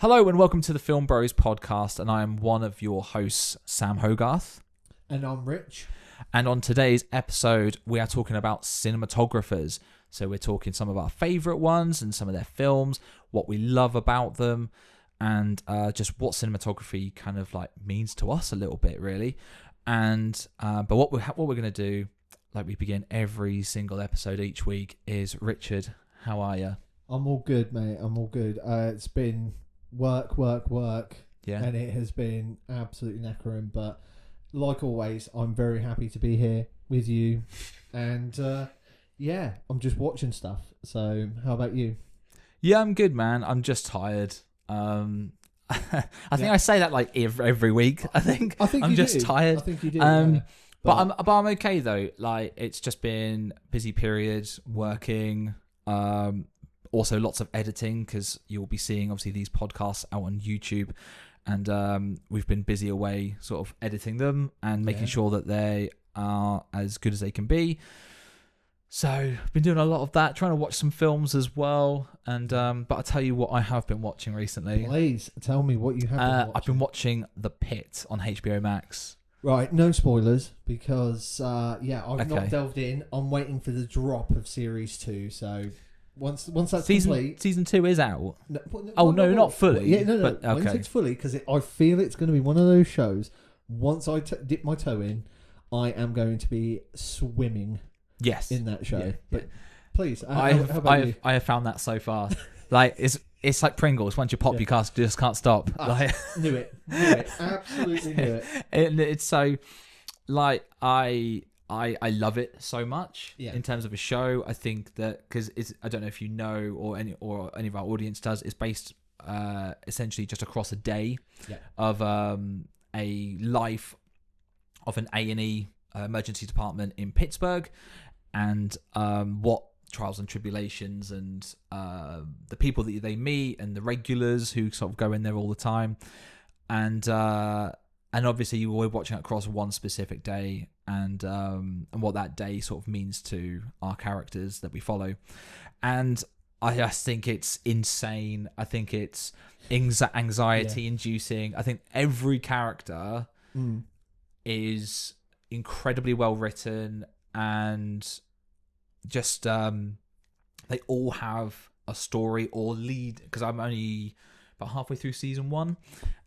Hello and welcome to the Film Bros podcast, and I am one of your hosts, Sam Hogarth. And I'm Rich. And on today's episode, we are talking about cinematographers. So we're talking some of our favourite ones and some of their films, what we love about them, and just what cinematography kind of like means to us a little bit, really. And but what we're going to do, like we begin every single episode each week, is Richard, how are you? I'm all good, mate. I'm all good. It's been work, Yeah. and it has been absolutely knackering. But like always, I'm very happy to be here with you. And yeah, I'm just watching stuff. So how about you? Yeah, I'm good, man. I'm just tired. I think I say that like every week. I think I'm just tired. I think you do. But I'm okay though. Like it's just been busy periods working. Also lots of editing because you'll be seeing obviously these podcasts out on YouTube, and we've been busy away sort of editing them and making sure that they are as good as they can be. So I've been doing a lot of that, trying to watch some films as well. And but I'll tell you what I have been watching recently. Please tell me what you have been watching. I've been watching The Pit on HBO Max. Right, no spoilers because I've not delved in. I'm waiting for the drop of series 2. So once that's complete, season 2 is out. No, not fully. Yeah, no. But, okay. Once it's fully, because I feel it's going to be one of those shows. Once I dip my toe in, I am going to be swimming. Yes, in that show. Yeah, but yeah. Please, I have found that so far. Like it's like Pringles. Once you pop, you just can't stop. Knew it. Absolutely knew it. It's so like I love it so much in terms of a show. I think that because I don't know if you know or any of our audience does. It's based essentially just across a day of a life of an A&E emergency department in Pittsburgh, and what trials and tribulations and the people that they meet and the regulars who sort of go in there all the time, and obviously we're watching it across one specific day, and what that day sort of means to our characters that we follow. And I just think it's insane. I think it's anxiety inducing. I think every character is incredibly well written, and just they all have a story or lead, because I'm only about halfway through season 1,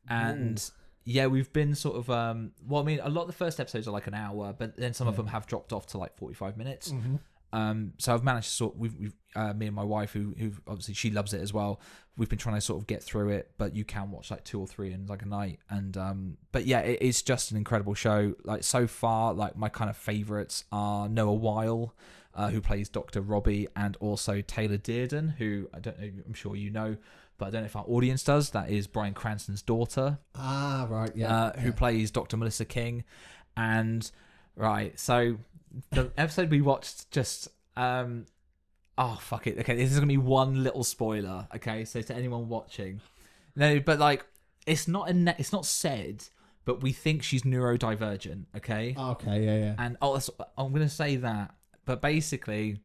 and we've been sort of a lot of the first episodes are like an hour, but then some of them have dropped off to like 45 minutes. So I've managed to sort we've me and my wife who obviously she loves it as well, we've been trying to sort of get through it, but you can watch like 2 or 3 in like a night. And but yeah, it's just an incredible show. Like so far, like my kind of favorites are Noah Weil, who plays Dr. Robbie, and also Taylor Dearden, who I don't know, I'm sure you know, but I don't know if our audience does. That is Bryan Cranston's daughter. Ah, right, who plays Dr. Melissa King. And right, so the episode we watched just fuck it. Okay, this is gonna be one little spoiler. Okay, so to anyone watching, no, but like it's not said, but we think she's neurodivergent. Okay. Okay. Yeah. And I'm gonna say that, but basically,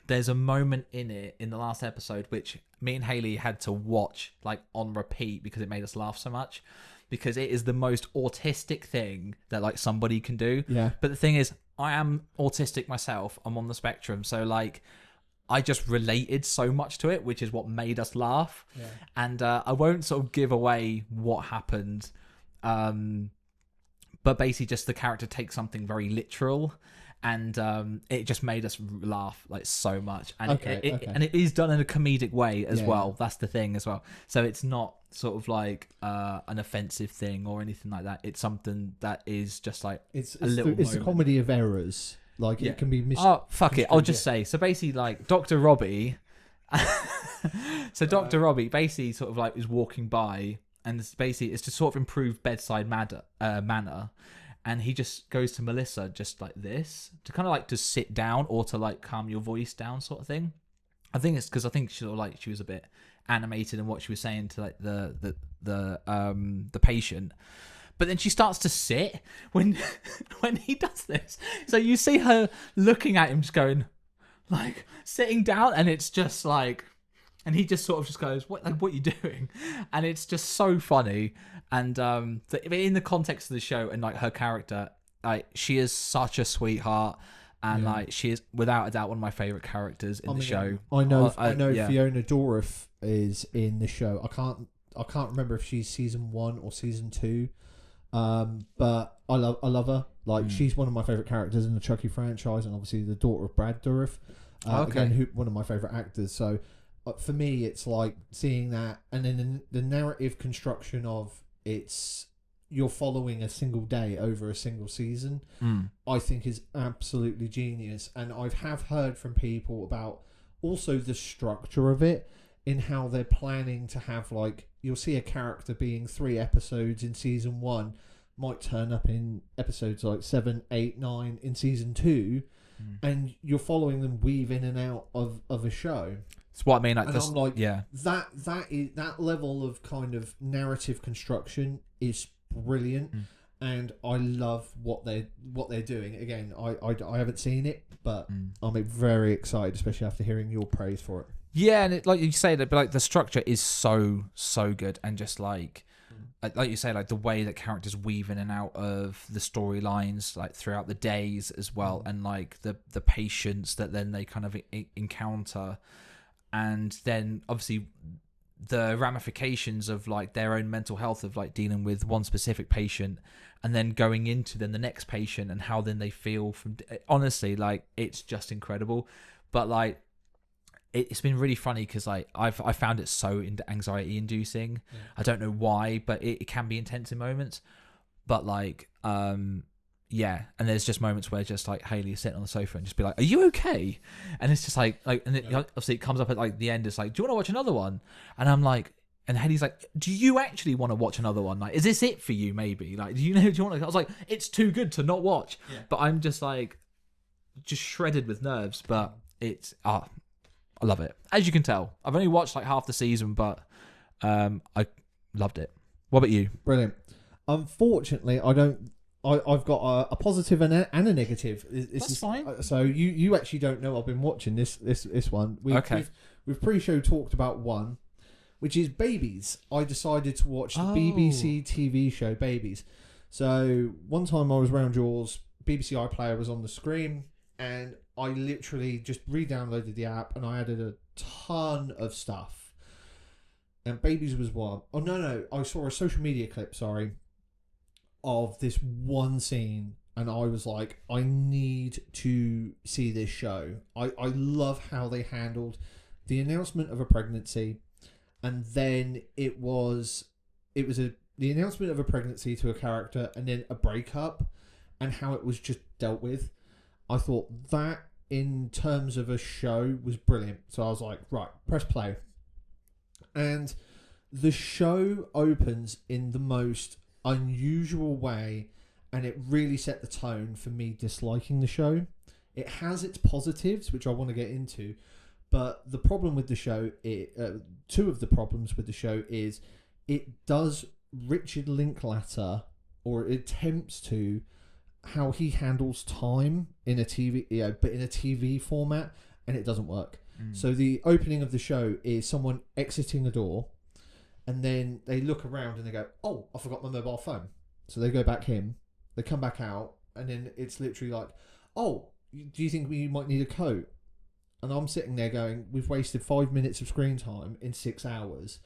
there's a moment in it in the last episode which me and Haley had to watch like on repeat because it made us laugh so much, because it is the most autistic thing that like somebody can do. Yeah. But the thing is, I am autistic myself. I'm on the spectrum, so like I just related so much to it, which is what made us laugh. Yeah. And I won't sort of give away what happened, but basically just the character takes something very literal, and it just made us laugh like so much. And and it is done in a comedic way as well. That's the thing as well. So it's not sort of like an offensive thing or anything like that. It's something that is just like it's a comedy of errors. Like it can be fuck it, I'll just say. So basically, like Dr. Robbie Dr. Robbie basically sort of like is walking by, and it's to sort of improve bedside manner, and he just goes to Melissa just like this to kind of like to sit down or to like calm your voice down sort of thing. I think it's because I think she sort of like she was a bit animated in what she was saying to like the patient. But then she starts to sit when he does this. So you see her looking at him, just going, like, sitting down, and it's just like, And he just sort of just goes, what are you doing? And it's just so funny. And in the context of the show and like her character, like she is such a sweetheart. And like she is without a doubt one of my favorite characters in the show. I know Fiona Dourif is in the show. I can't remember if she's season 1 or season 2. But I love her. Like she's one of my favorite characters in the Chucky franchise, and obviously the daughter of Brad Dourif. Again, one of my favorite actors. So for me, it's like seeing that, and then the narrative construction of you're following a single day over a single season, I think is absolutely genius. And I have heard from people about also the structure of it, in how they're planning to have, like, you'll see a character being 3 episodes in season 1, might turn up in episodes like 7, 8, 9 in season 2, and you're following them weave in and out of a show. It's what I mean. Like, and I'm like, that level of kind of narrative construction is brilliant, and I love what they're doing. Again, I haven't seen it, but I'm very excited, especially after hearing your praise for it. Yeah, and like you say, that like the structure is so good, and just like you say, like the way that characters weave in and out of the storylines, like throughout the days as well, and like the patience that then they kind of encounter, and then obviously the ramifications of like their own mental health of like dealing with one specific patient, and then going into then the next patient, and how then they feel from. Honestly, like it's just incredible, but like. It's been really funny because like I found it so anxiety inducing. I don't know why, but it can be intense in moments. But like and there's just moments where just like Hayley is sitting on the sofa and just be like, "Are you okay?" And it's just like and obviously it comes up at like the end. It's like, "Do you want to watch another one?" And I'm like, and Hayley's like, "Do you actually want to watch another one? Like, is this it for you? Maybe like, do you want to?" I was like, "It's too good to not watch." But I'm just like, just shredded with nerves. But it's I love it. As you can tell, I've only watched like half the season, but I loved it. What about you? Brilliant. Unfortunately, I've got a positive and a negative. That's fine. So you actually don't know I've been watching this one. We've pre-show talked about one, which is Babies. I decided to watch the BBC TV show Babies. So one time I was around yours, BBC iPlayer was on the screen, and I literally just re-downloaded the app and I added a ton of stuff. And Babies was one. Oh, no. I saw a social media clip, of this one scene. And I was like, I need to see this show. I love how they handled the announcement of a pregnancy. And then the announcement of a pregnancy to a character, and then a breakup, and how it was just dealt with. I thought that, in terms of a show, was brilliant. So I was like, right, press play. And the show opens in the most unusual way, and it really set the tone for me disliking the show. It has its positives, which I want to get into, but the problem with the show, two of the problems with the show is it does Richard Linklater, or it attempts to, how he handles time in a TV, but in a TV format, and it doesn't work. So the opening of the show is someone exiting a door, and then they look around and they go, "Oh, I forgot my mobile phone." So they go back in, they come back out, and then it's literally like, "Oh, do you think we might need a coat?" And I'm sitting there going, "We've wasted 5 minutes of screen time in 6 hours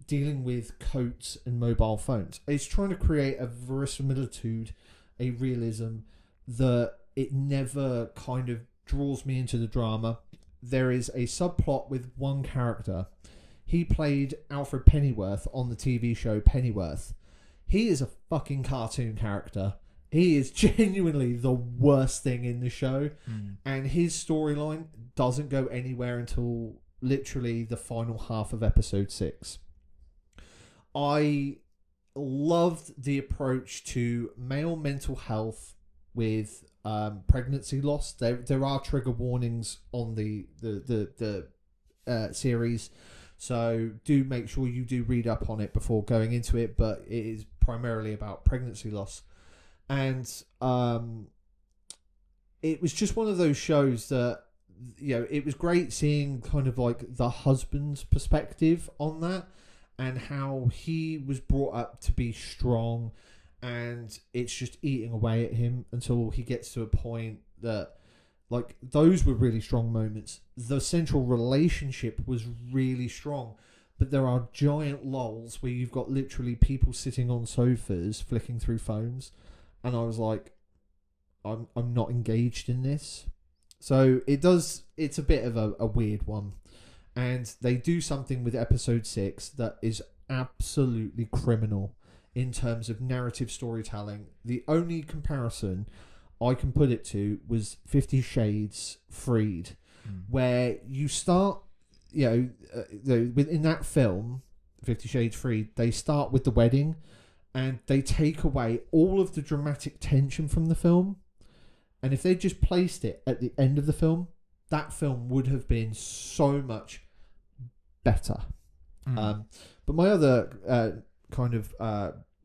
dealing with coats and mobile phones." It's trying to create a verisimilitude, a realism that it never kind of draws me into the drama. There is a subplot with one character. He played Alfred Pennyworth on the TV show Pennyworth. He is a fucking cartoon character. He is genuinely the worst thing in the show. And his storyline doesn't go anywhere until literally the final half of episode 6. I loved the approach to male mental health with pregnancy loss. There are trigger warnings on the series, so do make sure you do read up on it before going into it, but it is primarily about pregnancy loss. And it was just one of those shows that it was great seeing kind of like the husband's perspective on that, and how he was brought up to be strong, and it's just eating away at him until he gets to a point that, like, those were really strong moments. The central relationship was really strong, but there are giant lulls where you've got literally people sitting on sofas flicking through phones, and I was like, I'm not engaged in this. So it's a bit of a weird one. And they do something with episode 6 that is absolutely criminal in terms of narrative storytelling. The only comparison I can put it to was 50 Shades Freed, where you start, within that film, 50 Shades Freed, they start with the wedding, and they take away all of the dramatic tension from the film. And if they just placed it at the end of the film, that film would have been so much better. But my other kind of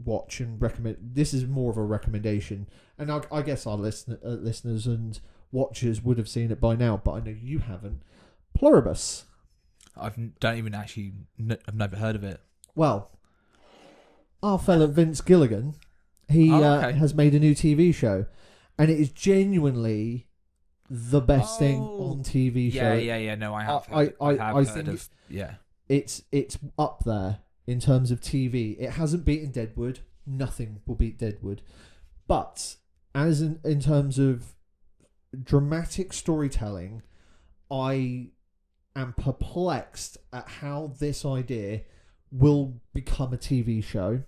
watch and recommend, this is more of a recommendation, and I guess our listeners and watchers would have seen it by now, but I know you haven't. Pluribus. I've never heard of it. Well, our fella Vince Gilligan, he has made a new TV show, and it is genuinely the best thing on TV show. Yeah. No, I have. I think it's up there in terms of TV. It hasn't beaten Deadwood. Nothing will beat Deadwood. But as in terms of dramatic storytelling, I am perplexed at how this idea will become a TV show.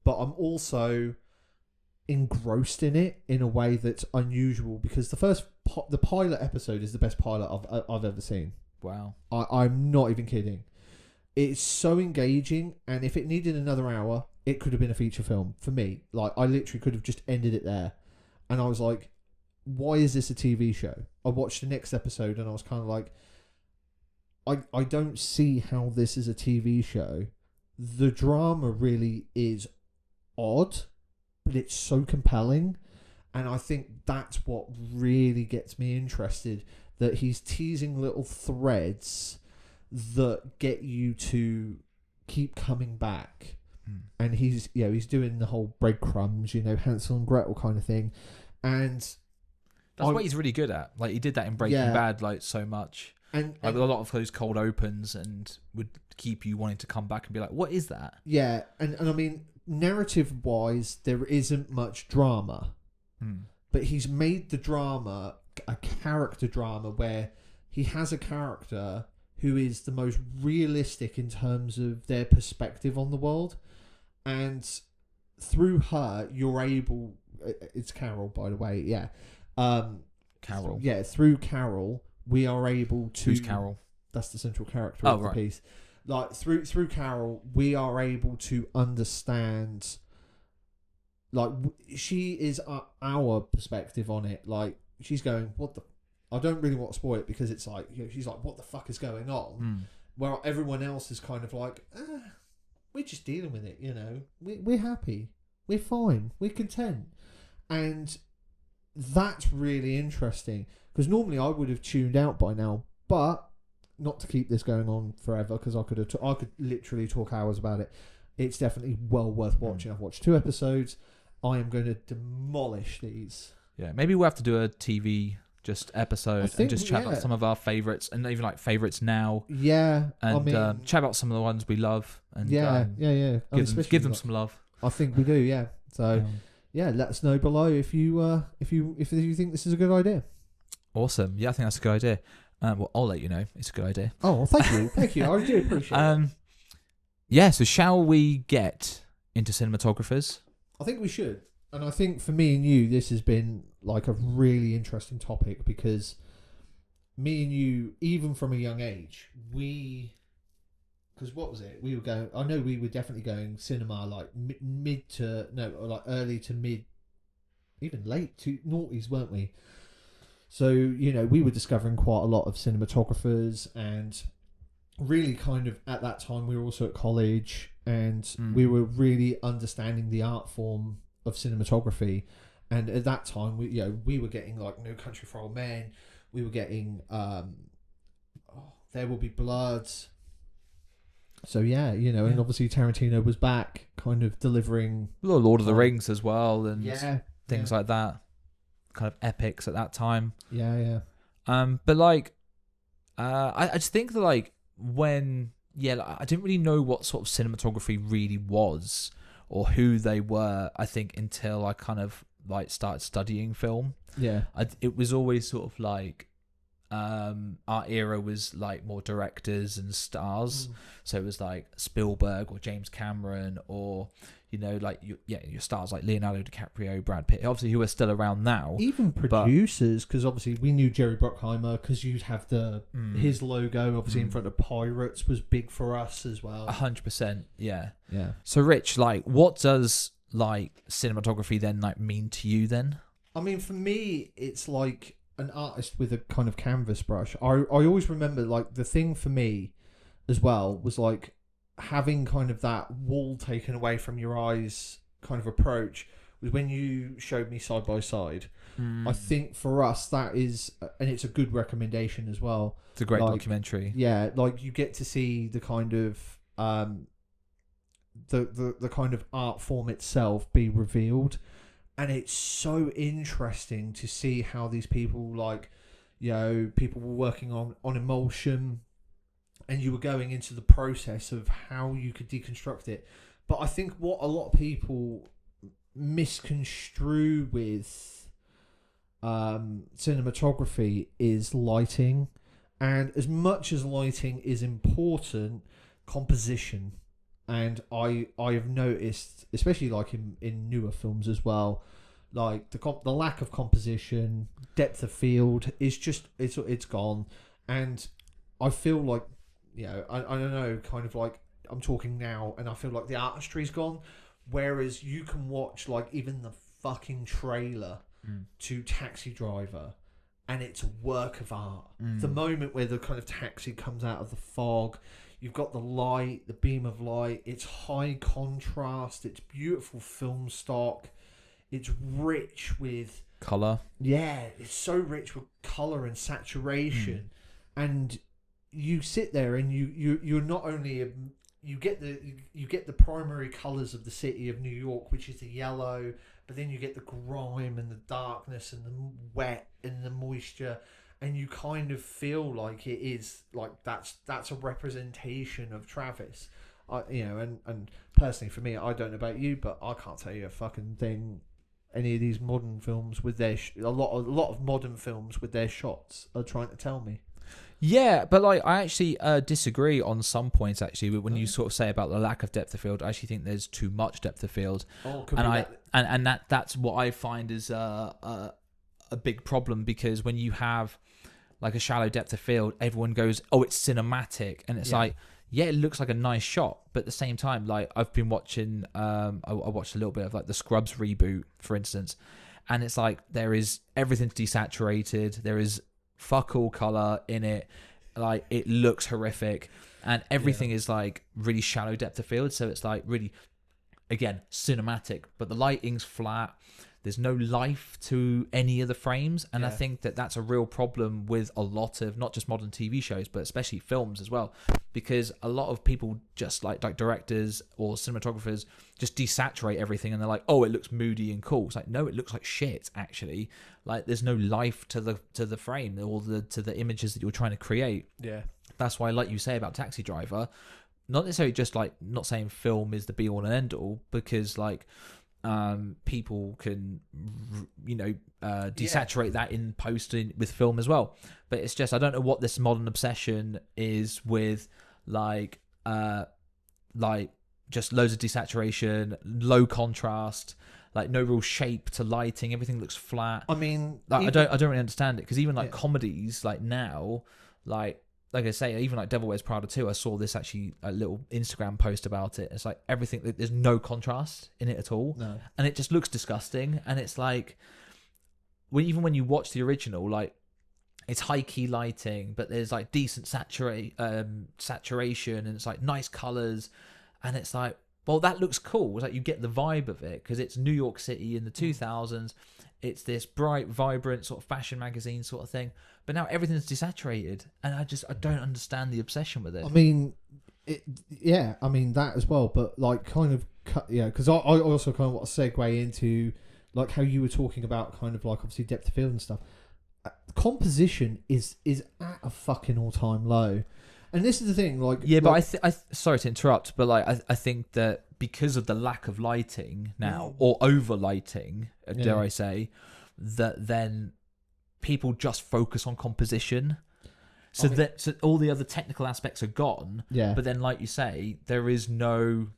But I'm also engrossed in it in a way that's unusual, because the pilot episode is the best pilot I've ever seen. Wow. I'm not even kidding. It's so engaging, and if it needed another hour, it could have been a feature film for me. Like, I literally could have just ended it there, and I was like, why is this a TV show? I watched the next episode and I was kind of like, I don't see how this is a TV show. The drama really is odd, but it's so compelling, and I think that's what really gets me interested, that he's teasing little threads that get you to keep coming back. And he's doing the whole breadcrumbs, Hansel and Gretel kind of thing, and that's what he's really good at. Like, he did that in Breaking Bad, like, so much, and a lot of those cold opens, and would keep you wanting to come back and be like, what is that? Yeah, and I mean, narrative wise, there isn't much drama, but he's made the drama a character drama where he has a character who is the most realistic in terms of their perspective on the world, and through her you're able, it's Carol, by the way, Carol, through Carol we are able to, who's Carol? That's the central character of the piece. Like, through Carol we are able to understand, like, she is our perspective on it. Like, she's going, what the, I don't really want to spoil it, because it's like, she's like, what the fuck is going on? Where everyone else is kind of like, we're just dealing with it, we're happy, we're fine, we're content. And that's really interesting, because normally I would have tuned out by now, but not to keep this going on forever, because I could literally talk hours about it. It's definitely well worth watching. I've watched 2 episodes. I am going to demolish these. Yeah, maybe we'll have to do a TV just episode and just chat about some of our favourites, and even like favourites now. Yeah, and chat about some of the ones we love. And give them some love. I think we do. Yeah. So let us know below if you think this is a good idea. Awesome. Yeah, I think that's a good idea. Well, I'll let you know it's a good idea. Oh, thank you. I do appreciate it. So shall we get into cinematographers? I think we should. And I think for me and you, this has been like a really interesting topic, because me and you, even from a young age, because what was it? We were going, I know we were definitely going cinema like early to mid, even late to noughties, weren't we? So, we were discovering quite a lot of cinematographers, and really kind of at that time we were also at college, and we were really understanding the art form of cinematography. And at that time we were getting like No Country for Old Men, We were getting There Will Be Blood. So yeah, and obviously Tarantino was back, kind of delivering Lord of the Rings as well, and things yeah. like that, kind of epics at that time. Yeah. But like, I just think that like when I didn't really know what sort of cinematography really was or who they were. I think until I kind of like started studying film. Yeah. It was always sort of like. Our era was like more directors and stars, so it was like Spielberg or James Cameron or like your stars like Leonardo DiCaprio, Brad Pitt, obviously, who are still around now. Even producers, because obviously we knew Jerry Bruckheimer because you'd have his logo obviously in front of Pirates was big for us as well. 100%, yeah. So Rich, like, what does like cinematography then like mean to you then? I mean, for me, it's like an artist with a kind of canvas brush. I always remember like the thing for me as well was like having kind of that wall taken away from your eyes kind of approach was when you showed me Side by Side. I think for us that is, and it's a good recommendation as well. It's a great documentary. Yeah, like you get to see the kind of the kind of art form itself be revealed. And it's so interesting to see how these people, like, people were working on emulsion, and you were going into the process of how you could deconstruct it. But I think what a lot of people misconstrue with cinematography is lighting. And as much as lighting is important, composition. And I have noticed, especially like in newer films as well, like the lack of composition, depth of field is just it's gone. And I feel like I don't know, kind of like I'm talking now, and I feel like the artistry's gone. Whereas you can watch like even the fucking trailer to Taxi Driver, and it's a work of art. The moment where the kind of taxi comes out of the fog. You've got the light, the beam of light. It's high contrast. It's beautiful film stock. It's rich with color. Yeah, it's so rich with color and saturation. And you sit there and you're not only you get the primary colors of the city of New York, which is the yellow, but then you get the grime and the darkness and the wet and the moisture. And you kind of feel like it is like that's a representation of Travis, and personally for me, I don't know about you, but I can't tell you a fucking thing. Any of these modern films with their a lot of modern films with their shots are trying to tell me. Yeah, but like I actually disagree on some points. Actually, when you sort of say about the lack of depth of field, I actually think there's too much depth of field, and that's what I find is a big problem, because when you have like a shallow depth of field, everyone goes, oh, it's cinematic, and it's like, yeah, it looks like a nice shot, but at the same time, like I've been watching I watched a little bit of like the Scrubs reboot, for instance, and it's like there is everything's desaturated, there is fuck all color in it, like it looks horrific, and everything is like really shallow depth of field, so it's like really, again, cinematic, but the lighting's flat. There's no life to any of the frames, and I think that that's a real problem with a lot of not just modern TV shows, but especially films as well, because a lot of people just like directors or cinematographers just desaturate everything, and they're like, oh, it looks moody and cool. It's like, no, it looks like shit, actually. Like there's no life to the frame or to the images that you're trying to create. Yeah, that's why, like you say about Taxi Driver, not necessarily just like, not saying film is the be all and end all, because like people can desaturate that in posting with film as well, but it's just I don't know what this modern obsession is with like just loads of desaturation, low contrast, like no real shape to lighting, everything looks flat. I mean, like, I don't really understand it, because even like comedies like now, like I say, even like Devil Wears Prada 2, I saw this actually a little Instagram post about it. It's like everything, there's no contrast in it at all. No. And it just looks disgusting. And it's like, even when you watch the original, like it's high key lighting, but there's like decent saturation, and it's like nice colors. And it's like, well, that looks cool. It's like you get the vibe of it because it's New York City in the 2000s. It's this bright, vibrant sort of fashion magazine sort of thing. But now everything's desaturated, and I don't understand the obsession with it. I mean, I mean that as well. But like, kind of, because I also kind of want to segue into like how you were talking about kind of like obviously depth of field and stuff. Composition is at a fucking all-time low, and this is the thing. Like, yeah, but I sorry to interrupt, but like I think that because of the lack of lighting now, or over lighting, dare I say, that then people just focus on composition. So so all the other technical aspects are gone. Yeah. But then, like you say, there is no.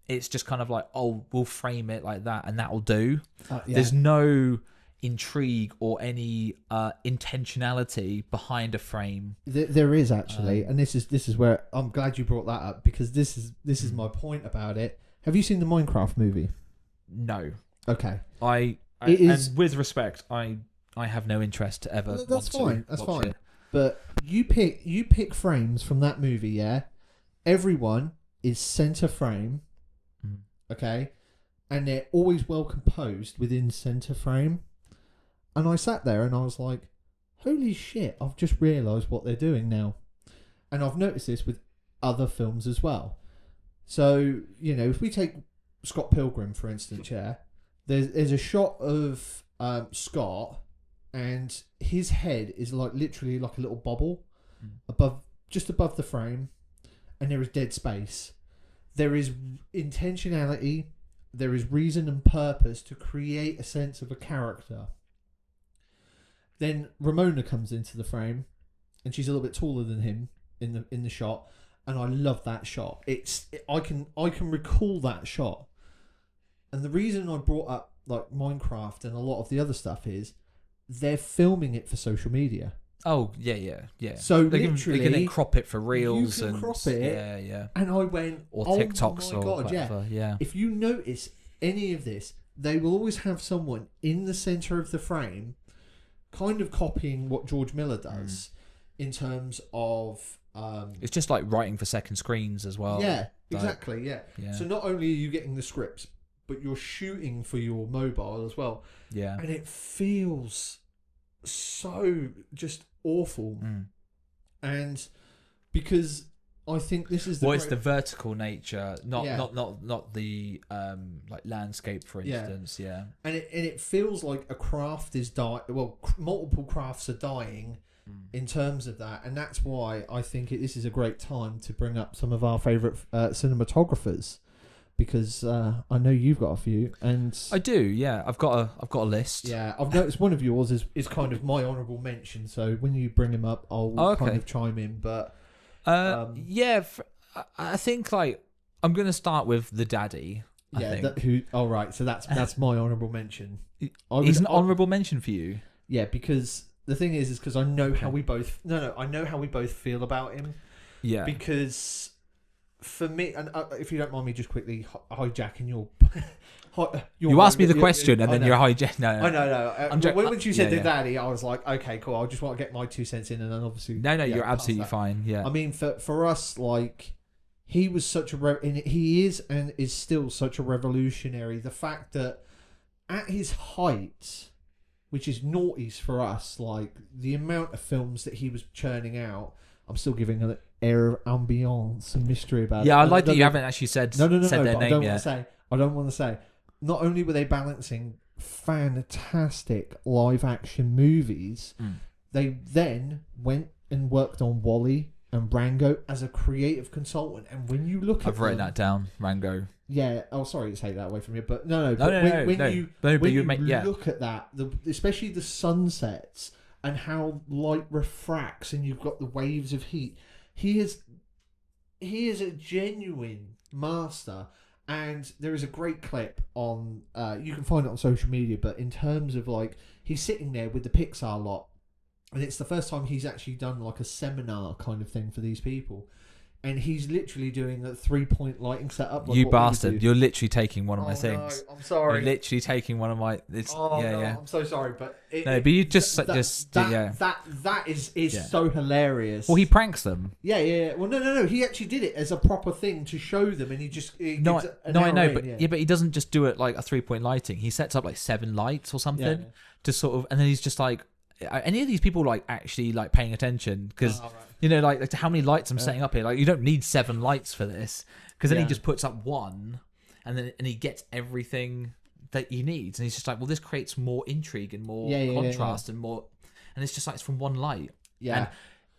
It's just kind of like, oh, we'll frame it like that, and that'll do. There's no intrigue or any intentionality behind a frame. There is actually, and this is where I'm glad you brought that up, because this is my point about it. Have you seen the Minecraft movie? No. Okay. And with respect, I have no interest to ever. That's fine. That's fine. It. But you pick frames from that movie, yeah. Everyone is center frame, okay, and they're always well composed within center frame. And I sat there and I was like, holy shit, I've just realised what they're doing now. And I've noticed this with other films as well. So, if we take Scott Pilgrim, for instance, there's a shot of Scott, and his head is like literally like a little bobble just above the frame, and there is dead space. There is intentionality, there is reason and purpose to create a sense of a character. Then Ramona comes into the frame, and she's a little bit taller than him in the shot, and I love that shot. I can recall that shot, and the reason I brought up like Minecraft and a lot of the other stuff is they're filming it for social media. Oh yeah. So they literally, can then crop it for reels, you can and crop it. Yeah. And I went, or TikToks, oh my God, whatever. Yeah. If you notice any of this, they will always have someone in the center of the frame, kind of copying what George Miller does in terms of. It's just like writing for second screens as well. Yeah, exactly. Yeah. So not only are you getting the scripts, but you're shooting for your mobile as well. Yeah. And it feels so just awful. And because I think this is it's the vertical nature, not the like landscape, for instance. Yeah. And it feels like a craft is dying. Well, multiple crafts are dying in terms of that, and that's why I think this is a great time to bring up some of our favourite cinematographers, because I know you've got a few, and I do. Yeah, I've got a list. Yeah, I've noticed one of yours is kind of my honourable mention. So when you bring him up, I'll kind of chime in. But I think like I'm gonna start with the daddy. All right. So that's my honourable mention. He's an honourable mention for you. Yeah, because the thing is because I know how we both. I know how we both feel about him. Yeah. Because for me, and if you don't mind me just quickly hijacking your you asked me the question and then you're hijacking. No. I know. When you said the daddy, I was like, okay, cool. I just want to get my 2 cents in, and then obviously. No, you're absolutely fine. Yeah. I mean, for us, like, he was such he is and is still such a revolutionary. The fact that at his height, which is noughties for us, like the amount of films that he was churning out, I'm still giving an air of ambience and mystery about it. Yeah, I like that you haven't actually said their name yet. I don't want to say. Not only were they balancing fantastic live action movies, they then went and worked on Wall-E and Rango as a creative consultant. And when you look at I've written that down, Rango. Yeah. Oh, sorry to take that away from you, but no. When you look at that, especially the sunsets and how light refracts, and you've got the waves of heat, he is a genuine master. And there is a great clip on, you can find it on social media, but in terms of like, he's sitting there with the Pixar lot, and it's the first time he's actually done like a seminar kind of thing for these people. and he's literally doing a 3-point lighting setup. You bastard! You're literally taking one of my things. No, I'm sorry. You're literally taking one of my. I'm so sorry, but but you that is so hilarious. Well, he pranks them. Yeah. Well, no. He actually did it as a proper thing to show them, and I know, but he doesn't just do it like a 3-point lighting. He sets up like 7 lights or something to sort of, and then he's just like, any of these people like actually like paying attention because like how many lights I'm setting up here. Like you don't need 7 lights for this because then he just puts up 1, and he gets everything that he needs, and he's just like, well, this creates more intrigue and more contrast and more, and it's just like it's from 1 light. Yeah. And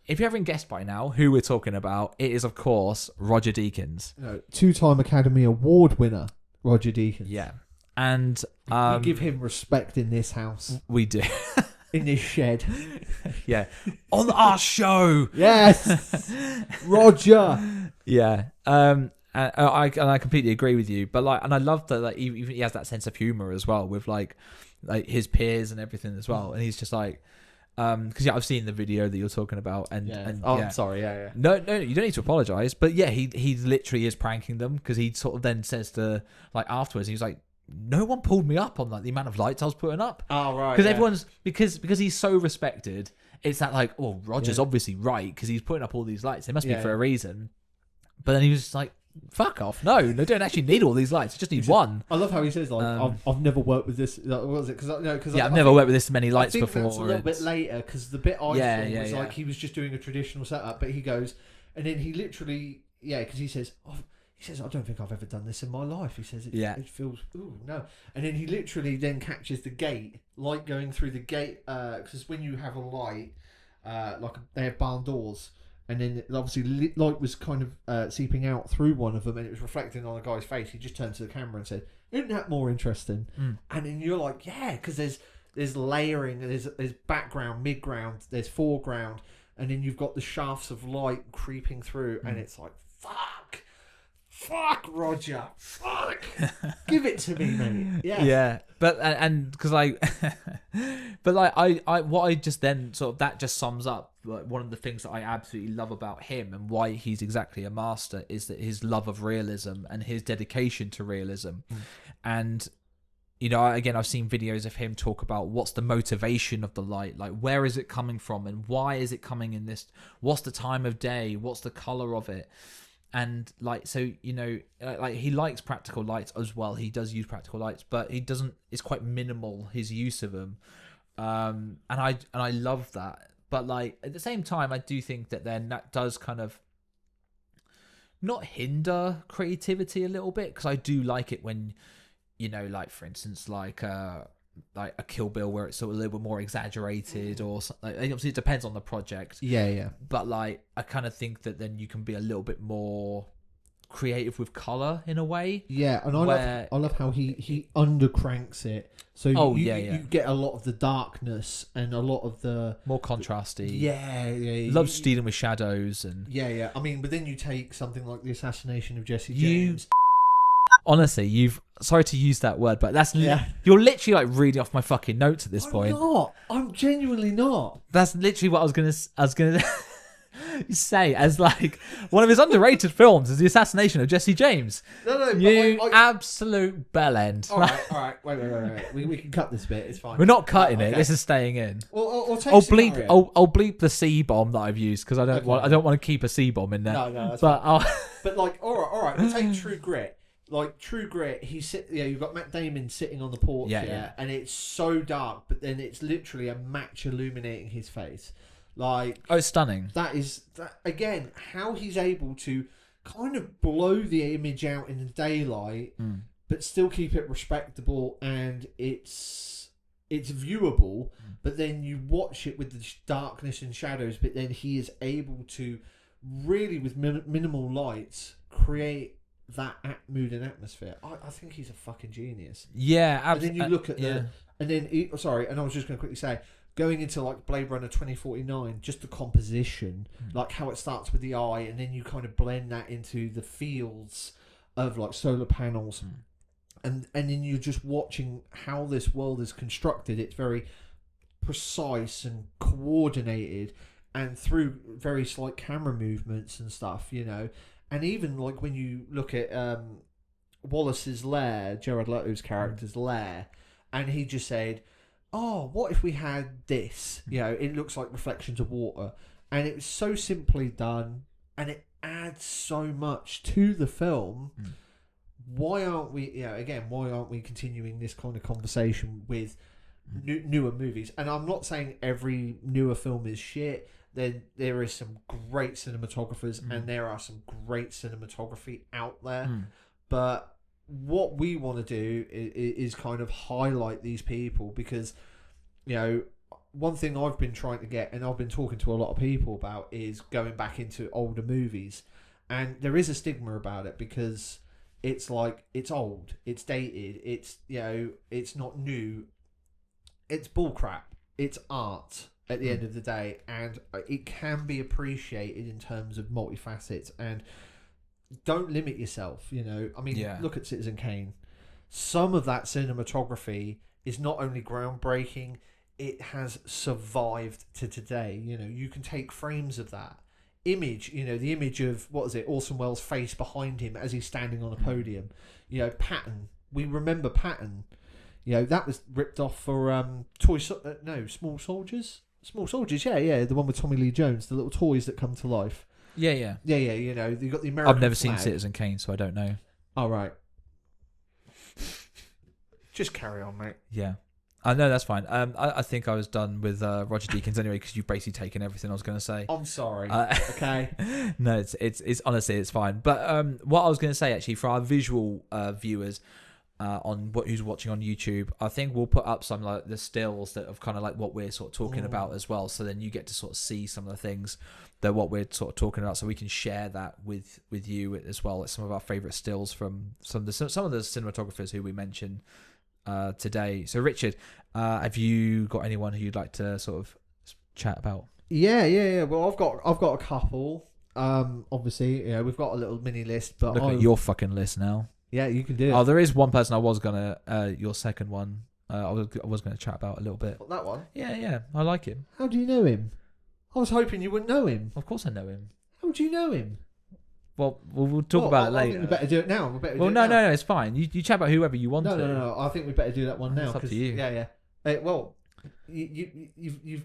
if you haven't guessed by now who we're talking about, it is of course Roger Deakins. No, 2-time Academy Award winner Roger Deakins. Yeah, and we give him respect in this house. We do. In this shed. Yeah. On our show. Yes. Roger. Yeah. And I completely agree with you. But like, and I love that like he has that sense of humor as well with like his peers and everything as well. And he's just like, because I've seen the video that you're talking about, and I'm sorry, No, you don't need to apologize. But yeah, he literally is pranking them because he sort of then says to like afterwards, he's like, no one pulled me up on like the amount of lights I was putting up. Oh right. Because everyone's because he's so respected. It's that like, oh, Roger's obviously right because he's putting up all these lights. It must be for a reason. But then he was just like, fuck off. No, they don't actually need all these lights. You just need one. I love how he says like, I've never worked with this. What was it? Because I've never worked with this many lights before. That's a little bit later because the bit I saw was like he was just doing a traditional setup, but he goes and then he literally because he says. He says, I don't think I've ever done this in my life. He says, it feels, no. And then he literally then catches the gate, light going through the gate, because when you have a light, they have barn doors, and then obviously light was kind of seeping out through one of them, and it was reflecting on a guy's face. He just turned to the camera and said, isn't that more interesting? And then you're like, yeah, because there's layering, there's background, midground, there's foreground, and then you've got the shafts of light creeping through, and it's like, Fuck, Roger. Fuck. Give it to me, mate. Yeah. Yeah. But, and because but like, what I just then sort of, that just sums up like one of the things that I absolutely love about him and why he's exactly a master is that his love of realism and his dedication to realism. And, again, I've seen videos of him talk about what's the motivation of the light, like where is it coming from and why is it coming in this, what's the time of day, what's the color of it. And like, so, like he likes practical lights as well. He does use practical lights, but he doesn't, it's quite minimal, his use of them. And I love that. But like, at the same time, I do think that then that does kind of not hinder creativity a little bit. Cause I do like it when, like for instance, like a Kill Bill where it's sort of a little bit more exaggerated or something. Obviously it depends on the project. Yeah. But like, I kind of think that then you can be a little bit more creative with color in a way. Yeah, and I love how he undercranks it. So you get a lot of the darkness and a lot of the more contrasty. Yeah. Loves dealing with shadows and yeah. I mean, but then you take something like the assassination of Jesse James. Honestly, sorry to use that word, but you're literally like reading off my fucking notes at this point. I'm genuinely not. That's literally what I was gonna say as like one of his underrated films is the assassination of Jesse James. No, you absolute bellend. All right. Wait. We can cut this bit. It's fine. We're not cutting it. This is staying in. Well, I'll bleep the C bomb that I've used because I don't want to keep a C bomb in there. No, that's fine. But like, all right. We'll take True Grit. Like True Grit, you've got Matt Damon sitting on the porch, and it's so dark, but then it's literally a match illuminating his face. Like, it's stunning. That again, how he's able to kind of blow the image out in the daylight, but still keep it respectable and it's viewable. But then you watch it with the darkness and shadows, but then he is able to really, with minimal lights, create that mood and atmosphere. I think he's a fucking genius. Yeah, absolutely. And then you look at and I was just going to quickly say, going into like Blade Runner 2049, just the composition, like how it starts with the eye, and then you kind of blend that into the fields of like solar panels, and then you're just watching how this world is constructed. It's very precise and coordinated. and through very slight camera movements and stuff, you know. And even like when you look at Wallace's lair, Jared Leto's character's lair, and he just said, "Oh, what if we had this? You know, it looks like reflections of water," and it was so simply done, and it adds so much to the film. Why aren't we? You know, again, why aren't we continuing this kind of conversation with newer movies? And I'm not saying every newer film is shit. There is some great cinematographers, and there are some great cinematography out there, but what we want to do is kind of highlight these people, because, you know, one thing I've been trying to get, and I've been talking to a lot of people about, is going back into older movies. And there is a stigma about it, because it's like, it's old, it's dated, it's, you know, it's not new, it's bullcrap, it's art at the end of the day, and it can be appreciated in terms of multifacets. And don't limit yourself, you know. I mean, look at Citizen Kane. Some of that cinematography is not only groundbreaking, it has survived to today. You know, you can take frames of that image, you know, the image of, what is it, Orson Welles' face behind him as he's standing on a podium. You know, Patton. We remember Patton. You know, that was ripped off for Small Soldiers? Small Soldiers, yeah, the one with Tommy Lee Jones, the little toys that come to life. Yeah. You know, you got the American I've never flag. seen Citizen Kane, so I don't know. Oh, right. Just carry on, mate. Yeah. I know, that's fine. I think I was done with Roger Deakins anyway, because you've basically taken everything I was going to say. I'm sorry. Okay. No, it's honestly, it's fine. But what I was going to say, actually, for our visual viewers who's watching on YouTube, I think we'll put up some like the stills that of kind of like what we're sort of talking about as well. So then you get to sort of see some of the things that what we're sort of talking about, so we can share that with you as well. It's some of our favorite stills from some of the cinematographers who we mentioned today. So Richard, have you got anyone who you'd like to sort of chat about? Yeah. Well, I've got a couple. Obviously, yeah, we've got a little mini list, but look at your fucking list now. Yeah, you can do it. Oh, there is one person I was gonna your second one. I was gonna chat about a little bit. What, that one? Yeah, I like him. How do you know him? I was hoping you wouldn't know him. Of course I know him. How do you know him? Well, we'll talk about it later. I think we better do it now. No, it's fine. You chat about whoever you want to. No. I think we better do that one now. It's up to you. Yeah. Well, you've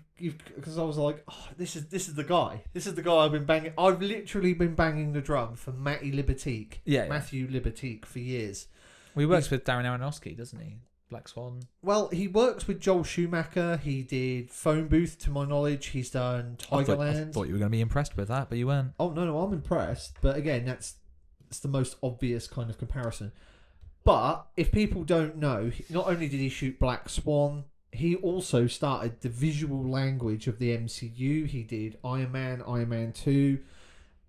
because I was like, oh, this is the guy. This is the guy I've been banging. I've literally been banging the drum for Matthew Libatique for years. Well, he works with Darren Aronofsky, doesn't he? Black Swan. Well, he works with Joel Schumacher. He did Phone Booth, to my knowledge. He's done Tigerland. I thought you were going to be impressed with that, but you weren't. Oh, no, I'm impressed. But again, that's the most obvious kind of comparison. But if people don't know, not only did he shoot Black Swan, he also started the visual language of the MCU. He did Iron Man 2.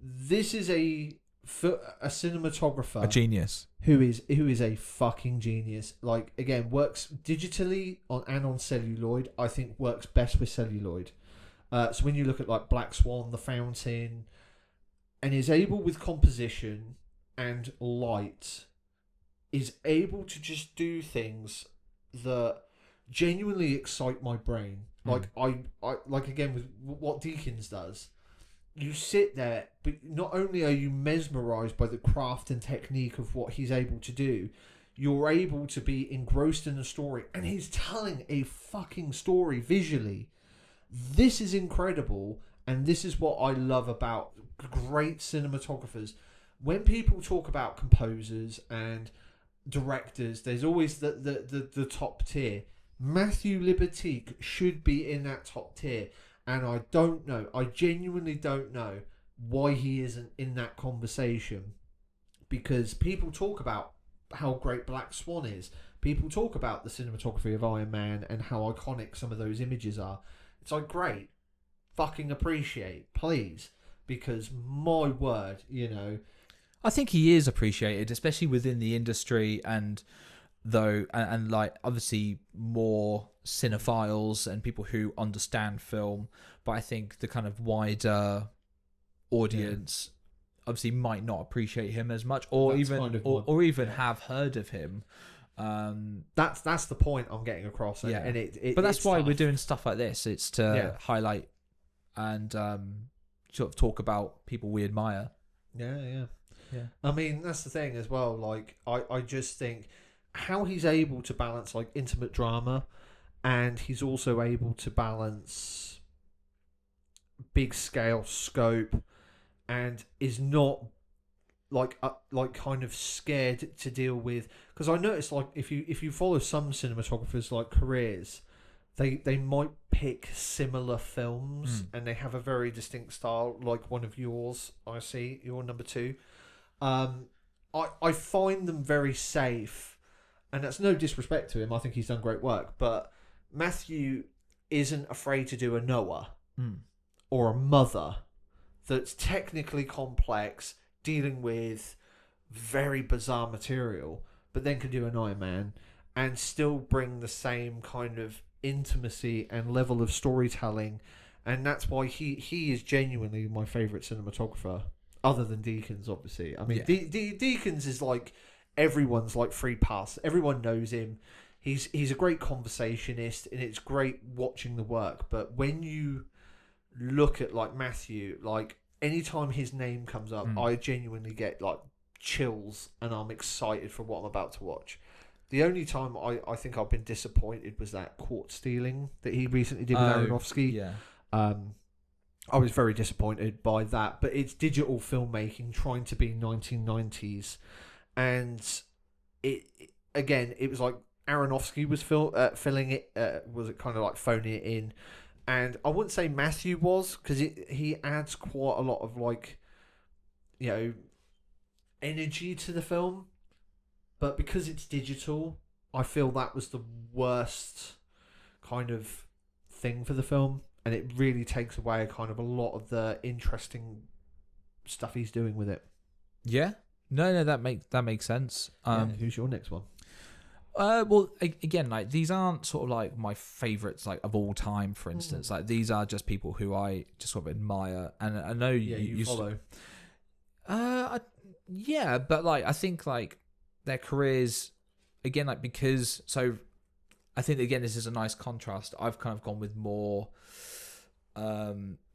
This is a cinematographer, a genius, who is a fucking genius. Like, again, works digitally and on celluloid. I think works best with celluloid. So when you look at like Black Swan, The Fountain, and is able with composition and light, is able to just do things that genuinely excite my brain. Like I like, again, with what Deakins does. You sit there, but not only are you mesmerised by the craft and technique of what he's able to do, you're able to be engrossed in the story, and he's telling a fucking story visually. This is incredible, and this is what I love about great cinematographers. When people talk about composers and directors, there's always the top tier. Matthew Libatique should be in that top tier. And I don't know, I genuinely don't know why he isn't in that conversation. Because people talk about how great Black Swan is. People talk about the cinematography of Iron Man and how iconic some of those images are. It's like, great, fucking appreciate, please. Because my word, you know. I think he is appreciated, especially within the industry, and like obviously more cinephiles and people who understand film, but I think the kind of wider audience obviously might not appreciate him as much, or even have heard of him. That's the point I'm getting across. And, yeah, and but that's why we're doing stuff like this. It's to highlight and sort of talk about people we admire. Yeah. I mean, that's the thing as well. Like, I just think how he's able to balance like intimate drama, and he's also able to balance big scale scope, and is not like kind of scared to deal with. Because I noticed, like, if you follow some cinematographers like careers, they might pick similar films and they have a very distinct style, like one of yours. I see your number 2. I find them very safe, and that's no disrespect to him. I think he's done great work, but Matthew isn't afraid to do a Noah or a Mother that's technically complex, dealing with very bizarre material, but then can do an Iron Man and still bring the same kind of intimacy and level of storytelling. And that's why he is genuinely my favourite cinematographer, other than Deakins, obviously. I mean, Deakins is like everyone's like free pass. Everyone knows him. He's a great conversationist, and it's great watching the work. But when you look at like Matthew, like anytime his name comes up, I genuinely get like chills, and I'm excited for what I'm about to watch. The only time I think I've been disappointed was that Court Stealing that he recently did with Aronofsky. Yeah. I was very disappointed by that, but it's digital filmmaking trying to be 1990s, and it was like Aronofsky was filling it, was it kind of like phoning it in, and I wouldn't say Matthew was, because he adds quite a lot of like, you know, energy to the film, but because it's digital, I feel that was the worst kind of thing for the film. And it really takes away kind of a lot of the interesting stuff he's doing with it. Yeah. No, that makes sense. Who's your next one? Well, again, like these aren't sort of like my favorites, like of all time. For instance, like these are just people who I just sort of admire, and I know you follow. Yeah, but like I think like their careers, again, like because so. I think again this is a nice contrast. I've kind of gone with more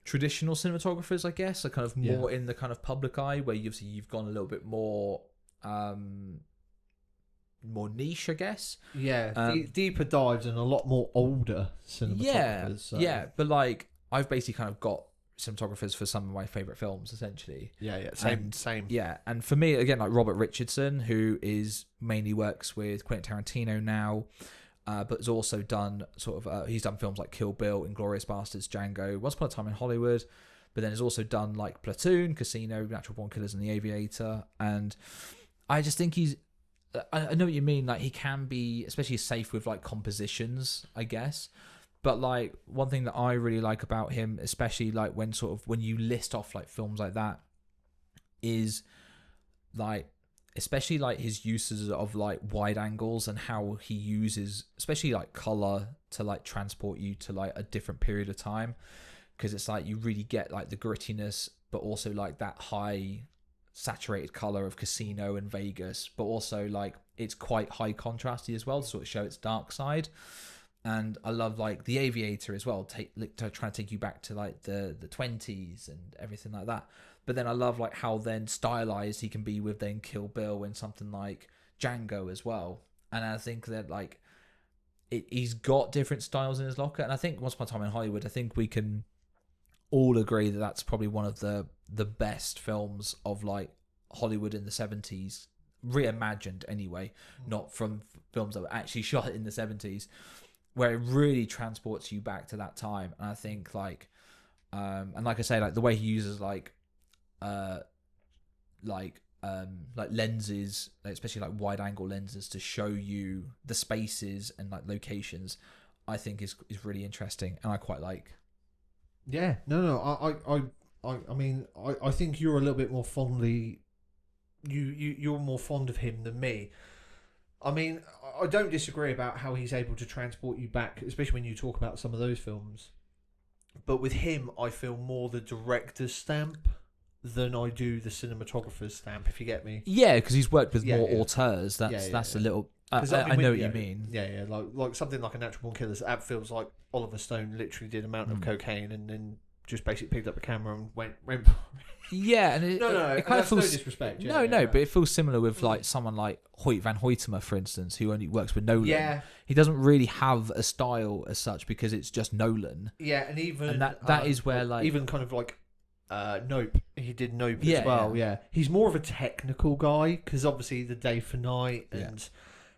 traditional cinematographers, I guess, are kind of more in the kind of public eye, where you've gone a little bit more niche, I guess. Yeah, deeper dives and a lot more older cinematographers. Yeah, but like I've basically kind of got cinematographers for some of my favorite films, essentially. Yeah, same. Yeah, and for me, again, like Robert Richardson, who mainly works with Quentin Tarantino now. But has also done he's done films like Kill Bill, Inglourious Basterds, Django, Once Upon a Time in Hollywood, but then has also done like Platoon, Casino, Natural Born Killers, and The Aviator. And I just think I know what you mean, like he can be especially safe with like compositions, I guess. But like one thing that I really like about him, especially like when you list off like films like that, is like especially like his uses of like wide angles and how he uses especially like color to like transport you to like a different period of time, because it's like you really get like the grittiness but also like that high saturated color of Casino and Vegas, but also like it's quite high contrasty as well to sort of show its dark side. And I love like The Aviator as well, to try to take you back to like the 20s and everything like that. But then I love like how then stylized he can be with then Kill Bill and something like Django as well. And I think that like he's got different styles in his locker. And I think Once Upon a Time in Hollywood, I think we can all agree that that's probably one of the best films of like Hollywood in the 70s, reimagined anyway, not from films that were actually shot in the 70s, where it really transports you back to that time. And I think like and like I say, like the way he uses like lenses, especially like wide angle lenses, to show you the spaces and like locations, I think is really interesting, and I quite like. Yeah, I mean, I think you're a little bit more fondly, you're more fond of him than me. I mean, I don't disagree about how he's able to transport you back, especially when you talk about some of those films. But with him, I feel more the director's stamp than I do the cinematographer's stamp, if you get me. Yeah, because he's worked with more auteurs. That's a little. I know what you mean. Yeah. Like something like A Natural Born Killers, that feels like Oliver Stone literally did amount of cocaine and then just basically picked up the camera and went. Yeah, and it kind of feels no disrespect. But it feels similar with like someone like Hoyt van Hoytema, for instance, who only works with Nolan. Yeah, he doesn't really have a style as such because it's just Nolan. Yeah, and that is where like even kind of like Nope. He did Nope as well. Yeah, he's more of a technical guy because obviously the Day for Night and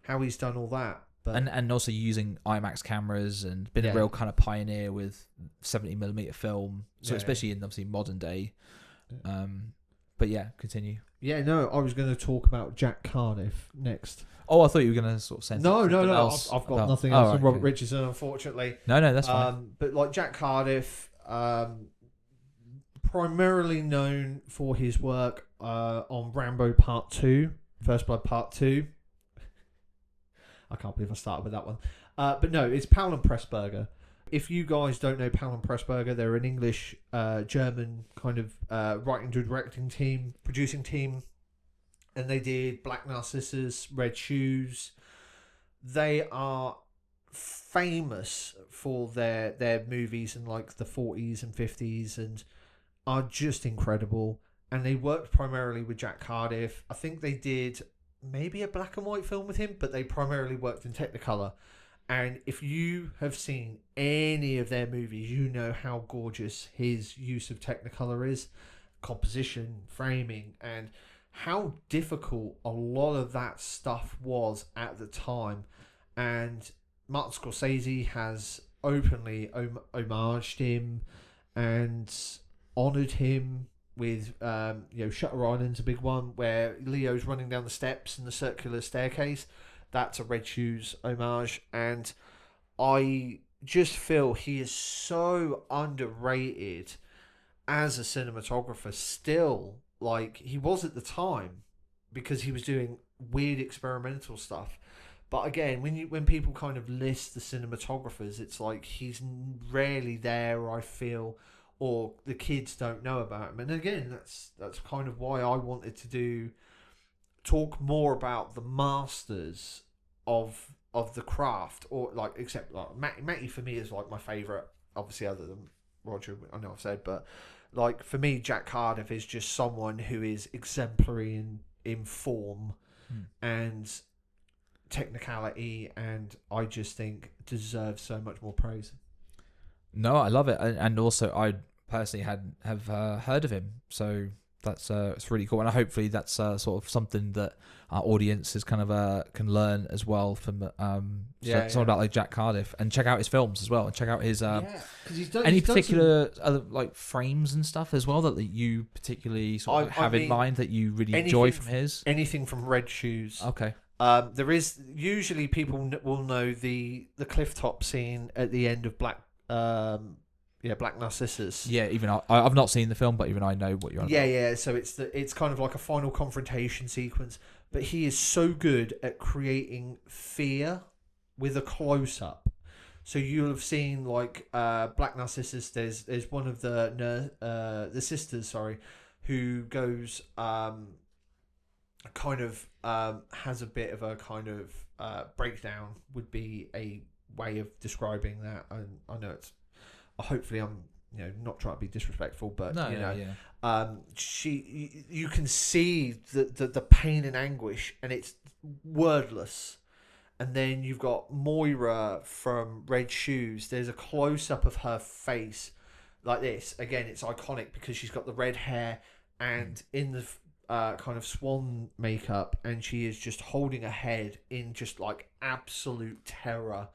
how he's done all that. But and also using IMAX cameras and been a real kind of pioneer with 70mm film. So especially in obviously modern day. But yeah, continue. Yeah, no, I was going to talk about Jack Cardiff next. Oh, I thought you were going to sort of send No. I've got nothing else from Robert Richardson, unfortunately. No, that's fine. But like Jack Cardiff, primarily known for his work on Rambo Part 2, First Blood Part 2. I can't believe I started with that one. But no, it's Powell and Pressburger. If you guys don't know Powell and Pressburger, they're an English, German kind of writing to directing team, producing team. And they did Black Narcissus, Red Shoes. They are famous for their movies in like the 40s and 50s and are just incredible. And they worked primarily with Jack Cardiff. I think they did maybe a black and white film with him, but they primarily worked in Technicolor. And if you have seen any of their movies, you know how gorgeous his use of Technicolor is, composition, framing, and how difficult a lot of that stuff was at the time. And Martin Scorsese has openly homaged him and honoured him with, Shutter Island's a big one, where Leo's running down the steps in the circular staircase. That's a Red Shoes homage, and I just feel he is so underrated as a cinematographer still, like he was at the time, because he was doing weird experimental stuff. But again, when people kind of list the cinematographers, it's like he's rarely there, I feel, or the kids don't know about him. And again, that's kind of why I wanted to talk more about the masters of the craft, or like, except like Matty for me is like my favourite, obviously, other than Roger, I know I've said, but like for me, Jack Cardiff is just someone who is exemplary in form and technicality, and I just think deserves so much more praise. No, I love it, and also I personally have heard of him, so that's it's really cool, and hopefully that's sort of something that our audience is kind of can learn as well from something about like Jack Cardiff, and check out his films as well, and check out his any particular other like frames and stuff as well that you particularly sort of have in mind that you really enjoy from his. Anything from Red Shoes. Okay. There is usually people will know the cliff top scene at the end of Black Narcissus. Yeah, even I've not seen the film, but even I know what you're on about. Yeah. So it's kind of like a final confrontation sequence, but he is so good at creating fear with a close up. So you'll have seen like Black Narcissus. There's one of the sisters, who goes kind of has a bit of a kind of breakdown, would be a way of describing that. And I know it's. Hopefully I'm not trying to be disrespectful, but you can see the pain and anguish, and it's wordless. And then you've got Moira from Red Shoes. There's a close up of her face like this. Again, it's iconic because she's got the red hair and in the kind of swan makeup, and she is just holding her head in just like absolute terror.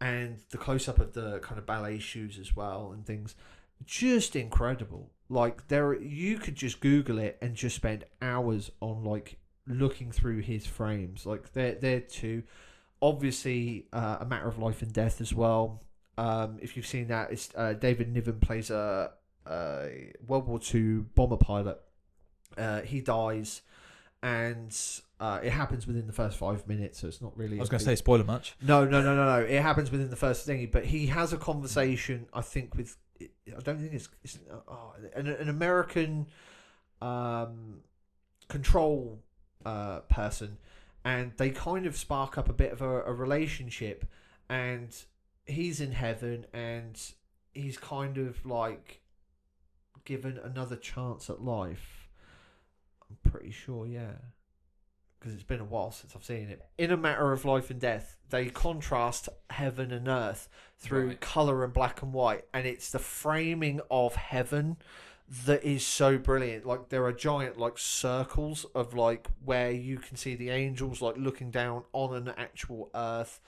And the close-up of the kind of ballet shoes as well and things, just incredible. Like you could just Google it and just spend hours on like looking through his frames. Like they're too, obviously A Matter of Life and Death as well. If you've seen that, it's David Niven plays a World War II bomber pilot. He dies. And it happens within the first 5 minutes, so it's not really. I was going to say spoiler much. No. It happens within the first thing, but he has a conversation, I think, with. I don't think it's an American control person, and they kind of spark up a bit of a relationship, and he's in heaven, and he's kind of like given another chance at life? I'm pretty sure, yeah. Because it's been a while since I've seen it. In A Matter of Life and Death, they contrast heaven and earth through colour and black and white, and it's the framing of heaven that is so brilliant. Like, there are giant like circles of like where you can see the angels like looking down on an actual earth,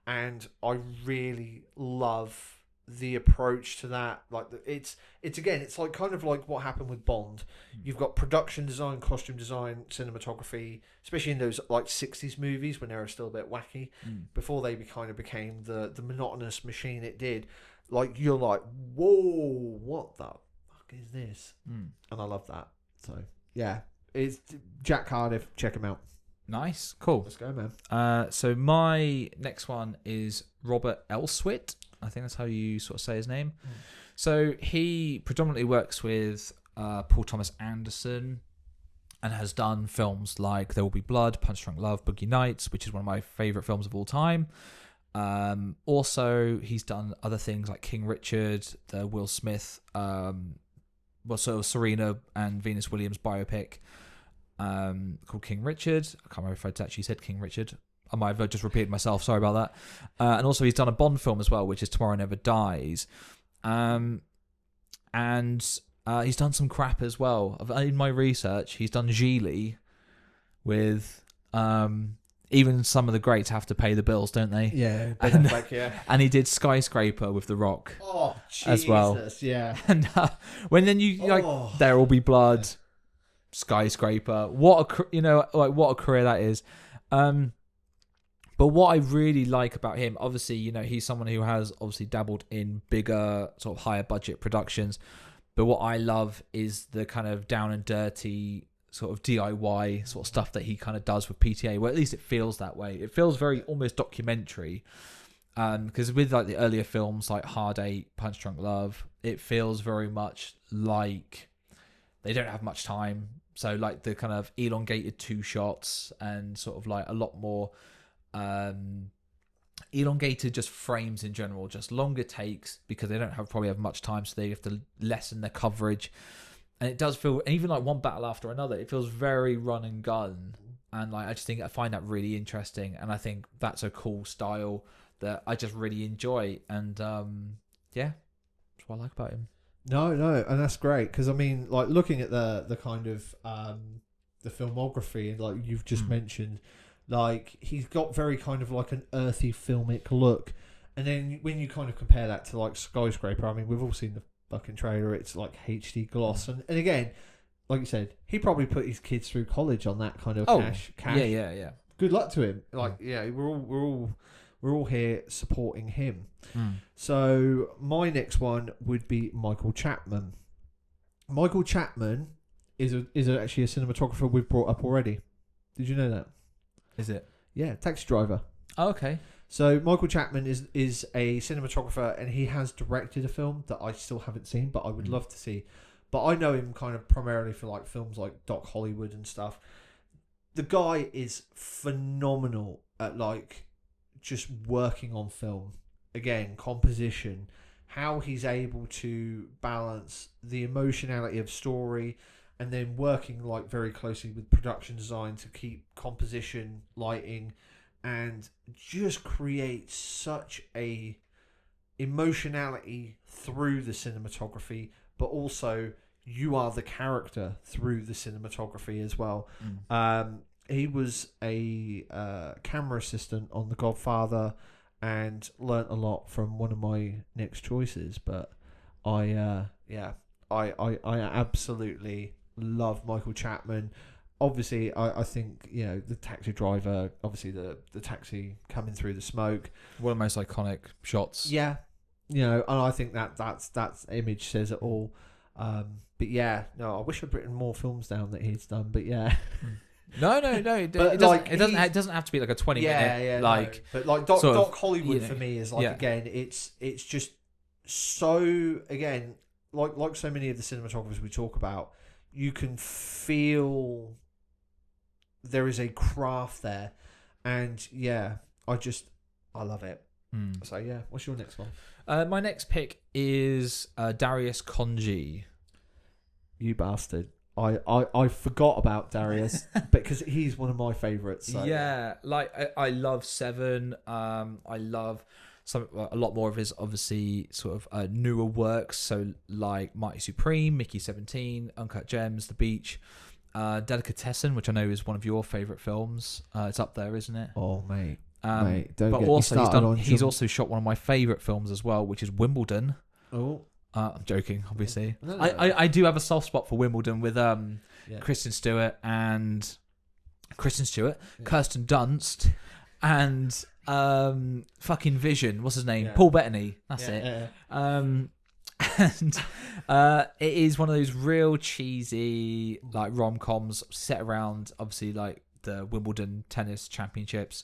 and I really love the approach to that. Like, it's again, it's like kind of like what happened with Bond. You've got production design, costume design, cinematography, especially in those like 60s movies when they were still a bit wacky, before they kind of became the monotonous machine it did. Like, you're like, whoa, what the fuck is this? And I love that. So yeah, it's Jack Cardiff. Check him out. Nice, cool. Let's go, man. So my next one is Robert Elswit. I think that's how you sort of say his name. So he predominantly works with Paul Thomas Anderson and has done films like There Will Be Blood, Punch Drunk Love, Boogie Nights, which is one of my favourite films of all time. Also, he's done other things like King Richard, the Will Smith, Serena and Venus Williams biopic called King Richard. I can't remember if I actually said King Richard. I might have just repeated myself. Sorry about that. And also, he's done a Bond film as well, which is Tomorrow Never Dies. And he's done some crap as well. In my research, he's done Gigli with... even some of the greats have to pay the bills, don't they? Yeah. And he did Skyscraper with The Rock. Oh, Jesus, as well. Yeah. And when then you like, There Will Be Blood, Skyscraper. What a career that is. But what I really like about him, obviously, he's someone who has obviously dabbled in bigger, sort of higher budget productions. But what I love is the kind of down and dirty sort of DIY sort of stuff that he kind of does with PTA. Well, at least it feels that way. It feels very almost documentary. Because with like the earlier films like Hard Eight, Punch Drunk Love, it feels very much like they don't have much time. So like the kind of elongated 2 shots and sort of like a lot more elongated just frames in general, just longer takes because they don't probably have much time, so they have to lessen their coverage. And it does feel, even like one battle after another, it feels very run and gun. And like I find that really interesting, and I think that's a cool style that I just really enjoy. And yeah, that's what I like about him. No, and that's great because I mean, like looking at the kind of the filmography and like you've just mentioned, like he's got very kind of like an earthy filmic look, and then when you kind of compare that to like Skyscraper, I mean, we've all seen the fucking trailer. It's like HD gloss, and again, like you said, he probably put his kids through college on that kind of cash. Yeah. Good luck to him. Like, yeah, we're all here supporting him. So my next one would be Michael Chapman. Michael Chapman is actually a cinematographer we've brought up already. Did you know that? Is it? Yeah, Taxi Driver. Oh, okay. So Michael Chapman is a cinematographer, and he has directed a film that I still haven't seen, but I would love to see. But I know him kind of primarily for like films like Doc Hollywood and stuff. The guy is phenomenal at like just working on film. Again, composition, how he's able to balance the emotionality of story and then working like very closely with production design to keep composition, lighting, and just create such a emotionality through the cinematography, but also you are the character through the cinematography as well. He was a camera assistant on The Godfather and learnt a lot from one of my next choices. But I absolutely love Michael Chapman. Obviously, I think, the Taxi Driver, obviously the taxi coming through the smoke. One of the most iconic shots. Yeah. And I think that image says it all. But yeah, no, I wish I'd written more films down that he's done, but yeah. No. It doesn't have to be like a 20-minute. No. But like Doc Hollywood for me is like, again, it's just so, again, like so many of the cinematographers we talk about, you can feel there is a craft there, and I love it. So yeah, what's your next one? My next pick is Darius Khondji. You bastard. I forgot about Darius because he's one of my favourites. So. Yeah, like I love Seven. I love a lot more of his obviously sort of newer works. So like Mighty Supreme, Mickey 17, Uncut Gems, The Beach, Delicatessen, which I know is one of your favourite films. It's up there, isn't it? Oh mate, don't but get also he's also shot one of my favourite films as well, which is Wimbledon. Oh. I'm joking, obviously. No. I do have a soft spot for Wimbledon with Kristen Stewart, Kirsten Dunst, and fucking Vision. What's his name? Paul Bettany. That's it. Yeah. And it is one of those real cheesy like rom-coms set around obviously like the Wimbledon tennis championships.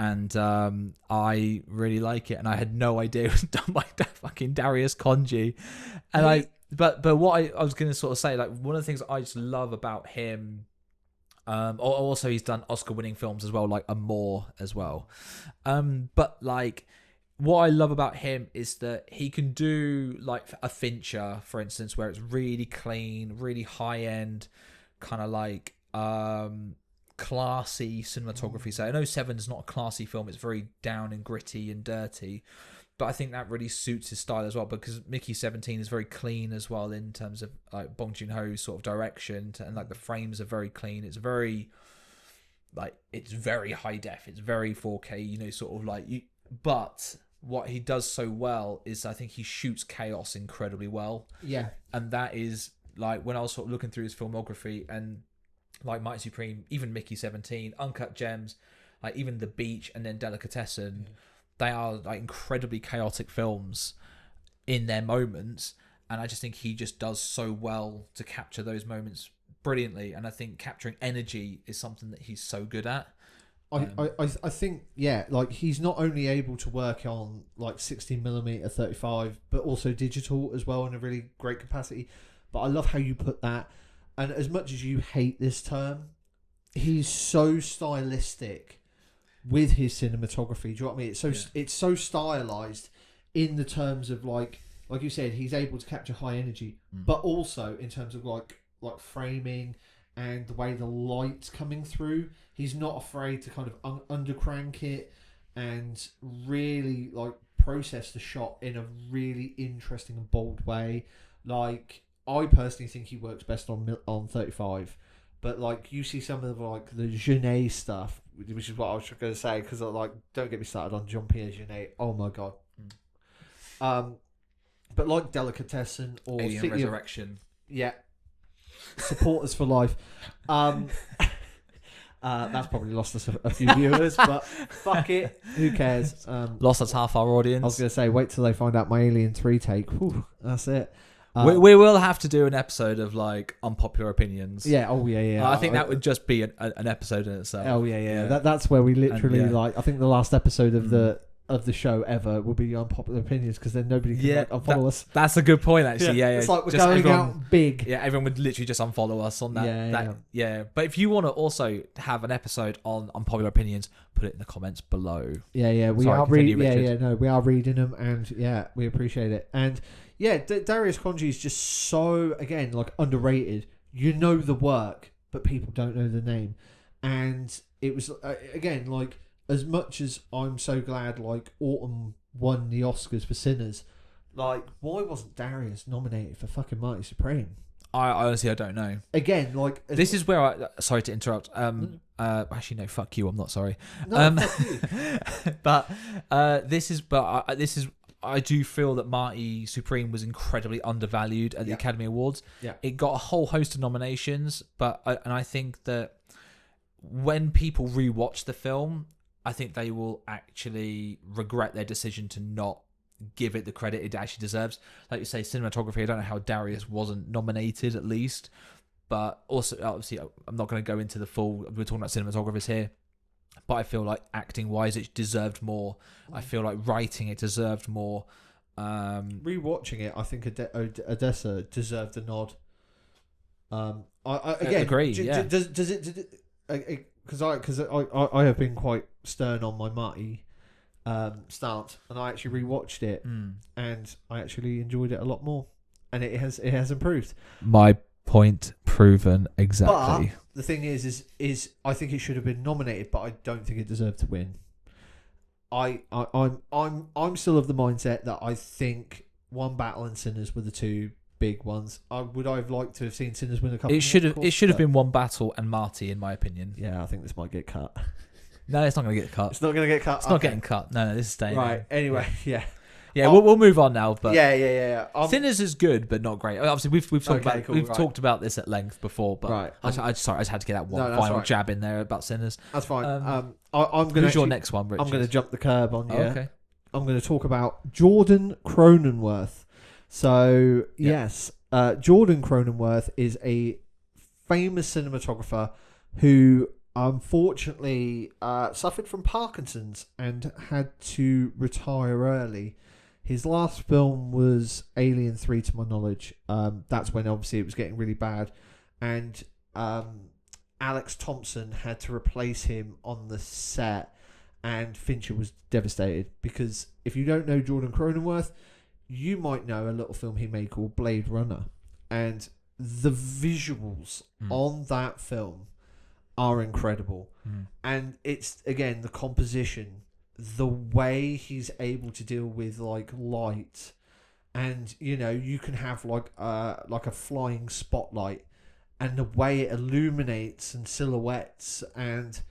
And I really like it, and I had no idea it was done by fucking Darius Khondji. And but what I was going to sort of say, like one of the things I just love about him, also he's done Oscar-winning films as well, like Amour as well. But like what I love about him is that he can do like a Fincher, for instance, where it's really clean, really high-end, kind of like classy cinematography. So I know Seven's not a classy film, it's very down and gritty and dirty, but I think that really suits his style as well, because Mickey 17 is very clean as well in terms of like Bong Joon-ho's sort of direction, and like the frames are very clean. It's very like, it's very high def, it's very 4K, you know, sort of like you. But what he does so well is I think he shoots chaos incredibly well. Yeah. And that is like when I was sort of looking through his filmography, and like Mighty Supreme, even Mickey 17, Uncut Gems, like even The Beach, and then Delicatessen, they are like incredibly chaotic films in their moments, and I just think he just does so well to capture those moments brilliantly. And I think capturing energy is something that he's so good at. I think, yeah, like he's not only able to work on like 16mm 35, but also digital as well in a really great capacity. But I love how you put that. And as much as you hate this term, he's so stylistic with his cinematography. Do you know what I mean? It's so stylized in the terms of like you said, he's able to capture high energy, but also in terms of like framing and the way the light's coming through. He's not afraid to kind of undercrank it and really like process the shot in a really interesting and bold way. Like, I personally think he works best on 35, but like you see some of like the Genet stuff, which is what I was going to say, because like, don't get me started on Jean-Pierre Genet. Oh my god. But like Delicatessen or Alien City Resurrection, supporters for life. That's probably lost us a few viewers, but fuck it, who cares? lost us half our audience. I was going to say, wait till they find out my Alien 3 take. Whew, that's it. We will have to do an episode of like unpopular opinions. Yeah. Oh yeah. I think that would just be an episode in itself. Oh yeah. That's where we literally like. I think the last episode of the show ever will be unpopular opinions, because then nobody can like, unfollow us. That's a good point, actually. Yeah. It's like we're just going out big. Yeah, everyone would literally just unfollow us on that. Yeah. But if you want to also have an episode on unpopular opinions, put it in the comments below. Yeah. We are reading. We are reading them, and we appreciate it. And Darius Khondji is just so, again, like underrated. You know the work, but people don't know the name. And it was again like, as much as I'm so glad like Autumn won the Oscars for Sinners, like why wasn't Darius nominated for fucking Mighty Supreme? I honestly, I don't know. Again, like this is where sorry to interrupt. Actually, no, fuck you. I'm not sorry. No, fuck you. But this is. I do feel that Mighty Supreme was incredibly undervalued at the Academy Awards. Yeah, it got a whole host of nominations, but I think that when people rewatch the film, I think they will actually regret their decision to not give it the credit it actually deserves. Like you say, cinematography, I don't know how Darius wasn't nominated at least, but also, obviously, I'm not going to go into the full, we're talking about cinematographers here, but I feel like acting-wise, it deserved more. I feel like writing, it deserved more. Rewatching it, I think Odessa deserved a nod. I agree, Does it... Because I have been quite stern on my Marty stance, and I actually rewatched it, and I actually enjoyed it a lot more, and it has improved. My Point proven. Exactly. But the thing is I think it should have been nominated, but I don't think it deserved to win. I'm still of the mindset that I think One Battle and Sinners were the two big ones. I've liked to have seen Sinners win a couple. It should have been One Battle and Marty, in my opinion. Yeah, I think this might get cut. No, it's not going to get cut. It's not going to get cut. It's not getting cut. No, this is staying. Right. Anyway, yeah. Yeah, we'll move on now. But yeah. Sinners is good, but not great. Obviously, we've talked about this at length before. But right. I just had to get that one final jab in there about Sinners. That's fine. I'm going. Who's your next one, Richard? I'm going to jump the curb on you. Oh, okay. I'm going to talk about Jordan Cronenworth. So yes, Jordan Cronenworth is a famous cinematographer who unfortunately suffered from Parkinson's and had to retire early. His last film was Alien 3, to my knowledge. That's when obviously it was getting really bad, and Alex Thompson had to replace him on the set, and Fincher was devastated because if you don't know Jordan Cronenworth, you might know a little film he made called Blade Runner, and the visuals on that film are incredible. And it's, again, the composition, the way he's able to deal with like light, and you can have like a flying spotlight, and the way it illuminates and silhouettes, and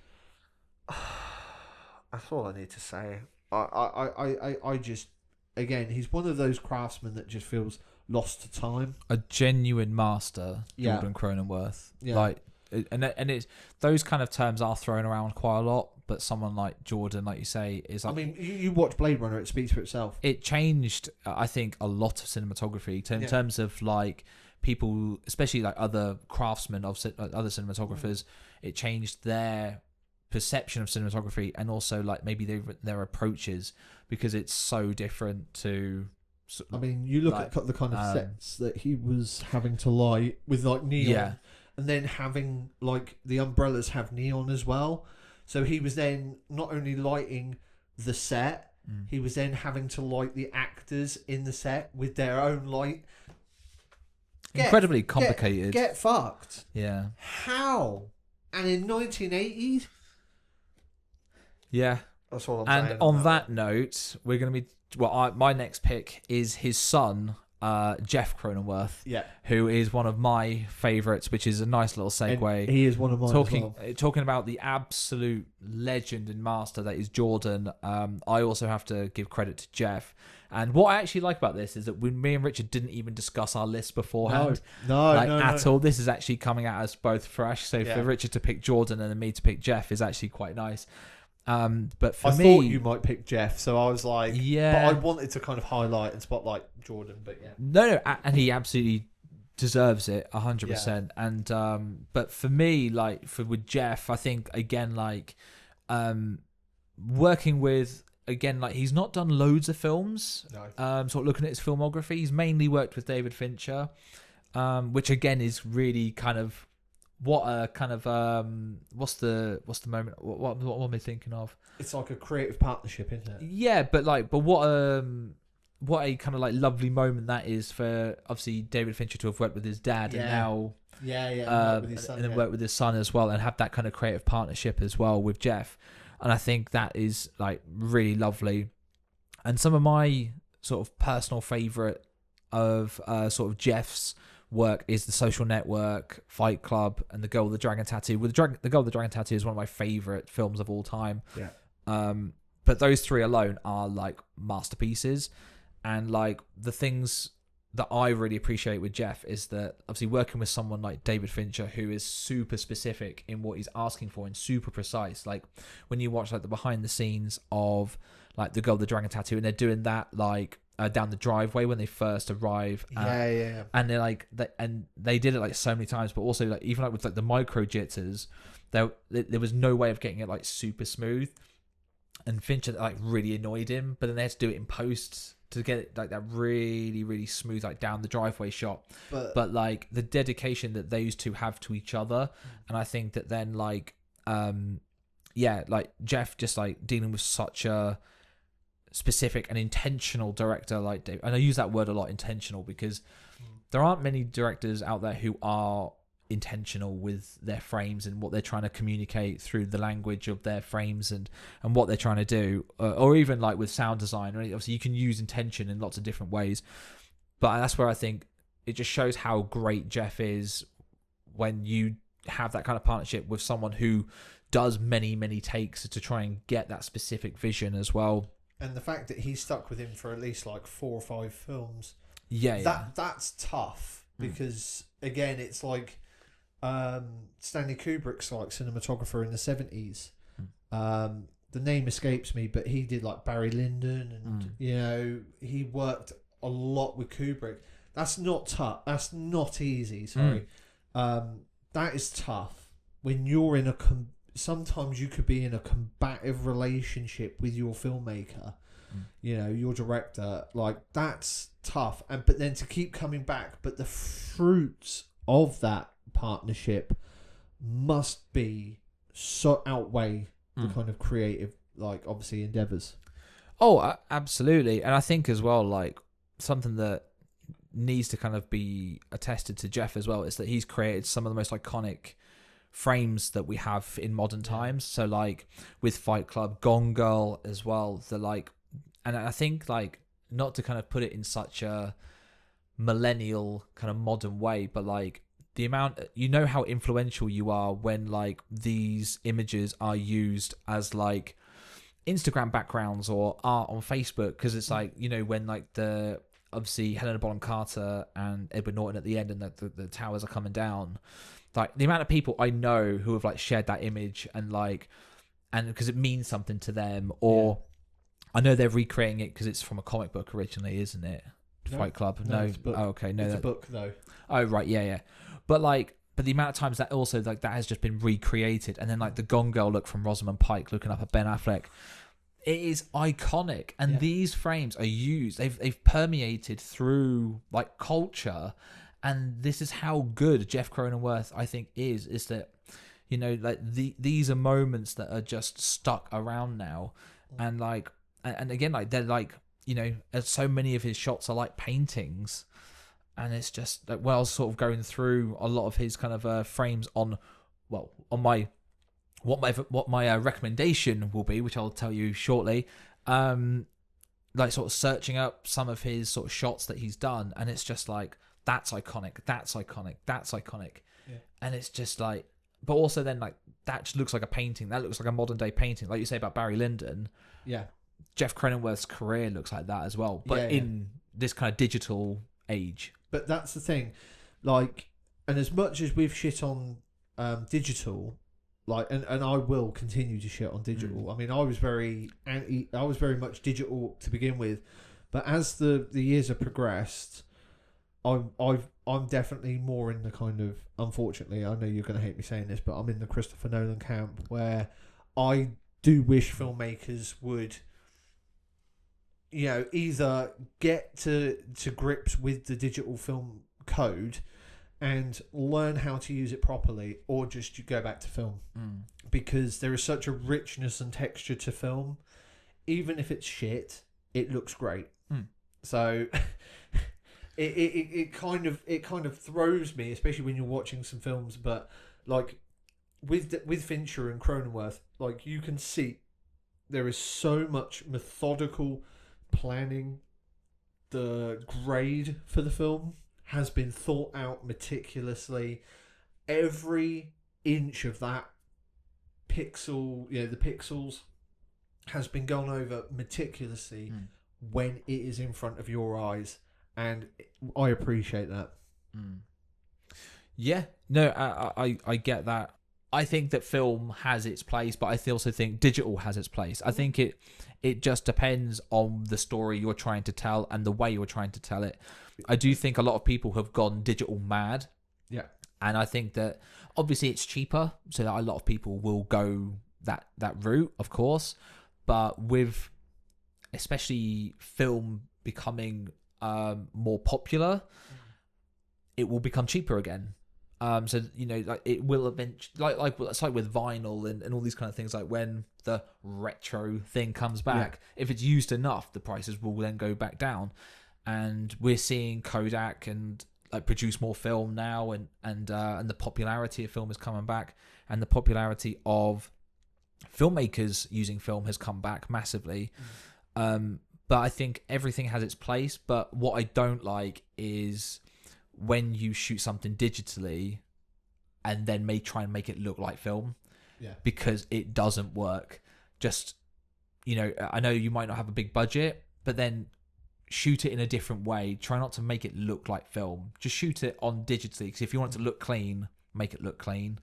that's all I need to say. I just, again, he's one of those craftsmen that just feels lost to time. A genuine master, Jordan Cronenworth. Yeah. Like, and it's those kind of terms are thrown around quite a lot, but someone like Jordan, like you say, is like, I mean, you watch Blade Runner, it speaks for itself. It changed, I think, a lot of cinematography in terms of like people, especially like other craftsmen of other cinematographers. It changed their perception of cinematography, and also like maybe their approaches, because it's so different to. I mean, you look at the kind of sets that he was having to light with like neon, and then having like the umbrellas have neon as well. So he was then not only lighting the set, he was then having to light the actors in the set with their own light. Incredibly complicated. Get fucked. Yeah. How? And in 1980s? Yeah. That's all I'm saying. And on that note, we're going to be... Well, my next pick is his son, Jeff Cronenworth, who is one of my favourites, which is a nice little segue. And he is one of mine Talking about the absolute legend and master that is Jordan, I also have to give credit to Jeff. And what I actually like about this is that me and Richard didn't even discuss our list beforehand. No, at all. This is actually coming at us both fresh. So for Richard to pick Jordan and then me to pick Jeff is actually quite nice. But for me, I thought you might pick Jeff, so I was like, but I wanted to kind of highlight and spotlight Jordan, but no, and he absolutely deserves it 100%. And but for me, like with Jeff, I think again, like working with, again, like he's not done loads of films. No. Sort of looking at his filmography, he's mainly worked with David Fincher, which again is really kind of. What a kind of what's the moment? What am I thinking of? It's like a creative partnership, isn't it? Yeah, but what a kind of like lovely moment that is for obviously David Fincher to have worked with his dad and now with his son, and then work with his son as well, and have that kind of creative partnership as well with Jeff, and I think that is like really lovely. And some of my sort of personal favourite of sort of Jeff's work is The Social Network, Fight Club, and The Girl with the Dragon Tattoo. The Girl with the Dragon Tattoo is one of my favourite films of all time. Yeah. But those three alone are like masterpieces. And like the things that I really appreciate with Jeff is that obviously working with someone like David Fincher, who is super specific in what he's asking for and super precise. Like when you watch like the behind the scenes of like The Girl with the Dragon Tattoo, and they're doing that like down the driveway when they first arrive, and they're like, they did it like so many times, but also like even like with like the micro jitters, there was no way of getting it like super smooth, and Fincher like really annoyed him, but then they had to do it in post to get it like that really really smooth like down the driveway shot. But like the dedication that those two have to each other, and I think that then like like Jeff just like dealing with such a specific and intentional director like Dave, and I use that word a lot, intentional, because there aren't many directors out there who are intentional with their frames and what they're trying to communicate through the language of their frames and what they're trying to do, or even like with sound design. Right? Obviously, you can use intention in lots of different ways, but that's where I think it just shows how great Jeff is when you have that kind of partnership with someone who does many takes to try and get that specific vision as well. And the fact that he stuck with him for at least like 4 or 5 films, that's tough, because again, it's like Stanley Kubrick's like cinematographer in the 70s. The name escapes me, but he did like Barry Lyndon, and you know, he worked a lot with Kubrick. That's not tough. That's not easy. Sorry. That is tough when you're in sometimes you could be in a combative relationship with your filmmaker, you know, your director. Like, that's tough. But then to keep coming back, but the fruits of that partnership must be so outweigh the kind of creative, like, obviously endeavors. Oh, absolutely. And I think as well, like, something that needs to kind of be attested to Jeff as well is that he's created some of the most iconic frames that we have in modern times. So like with Fight Club, Gone Girl as well, the like, and I think like, not to kind of put it in such a millennial kind of modern way, but like the amount, you know, how influential you are when like these images are used as like Instagram backgrounds or art on Facebook, because it's like, you know, when like the obviously Helena Bonham Carter and Edward Norton at the end and the towers are coming down, like the amount of people I know who have like shared that image and like, and because it means something to them, or I know they're recreating it because it's from a comic book originally, isn't it? Fight Club. No. It's a book. Oh, okay. No, it's a book though. Oh, right. Yeah. But the amount of times that also like that has just been recreated, and then like the Gone Girl look from Rosamund Pike looking up at Ben Affleck, it is iconic. And these frames are used. They've permeated through like culture, and this is how good Jeff Cronenworth I think is that, you know, like these are moments that are just stuck around now, and like and again, like they're like, you know, so many of his shots are like paintings. And it's just like, well, sort of going through a lot of his kind of frames on my recommendation will be, which I'll tell you shortly. Like sort of searching up some of his sort of shots that he's done, and it's just like, that's iconic, that's iconic, that's iconic, and it's just like, but also then like that just looks like a painting. That looks like a modern day painting, like you say about Barry Lyndon. Yeah, Jeff Cronenworth's career looks like that as well, but in this kind of digital age. But that's the thing, like, and as much as we've shit on digital, like, and I will continue to shit on digital. I mean, I was very much digital to begin with, but as the years have progressed, I'm definitely more in the kind of, unfortunately, I know you're going to hate me saying this, but I'm in the Christopher Nolan camp, where I do wish filmmakers would, you know, either get to grips with the digital film code and learn how to use it properly, or just you go back to film, because there is such a richness and texture to film. Even if it's shit, it looks great. So it kind of throws me, especially when you're watching some films. But like with Fincher and Cronenworth, like you can see there is so much methodical planning. The grade for the film has been thought out meticulously. Every inch of that pixel, the pixels, has been gone over meticulously when it is in front of your eyes, and I appreciate that. Yeah, no, I get that. I think that film has its place, but I also think digital has its place. I think it just depends on the story you're trying to tell and the way you're trying to tell it. I do think a lot of people have gone digital mad. Yeah. And I think that obviously it's cheaper, so that a lot of people will go that route, of course. But with especially film becoming more popular, it will become cheaper again. So, you know, like it will eventually, like it's like with vinyl and all these kind of things, like when the retro thing comes back, if it's used enough, the prices will then go back down. And we're seeing Kodak and like produce more film now, and the popularity of film is coming back, and the popularity of filmmakers using film has come back massively. But I think everything has its place. But what I don't like is when you shoot something digitally and then may try and make it look like film, because it doesn't work. Just, I know you might not have a big budget, but then shoot it in a different way. Try not to make it look like film. Just shoot it on digitally, because if you want it to look clean, make it look clean.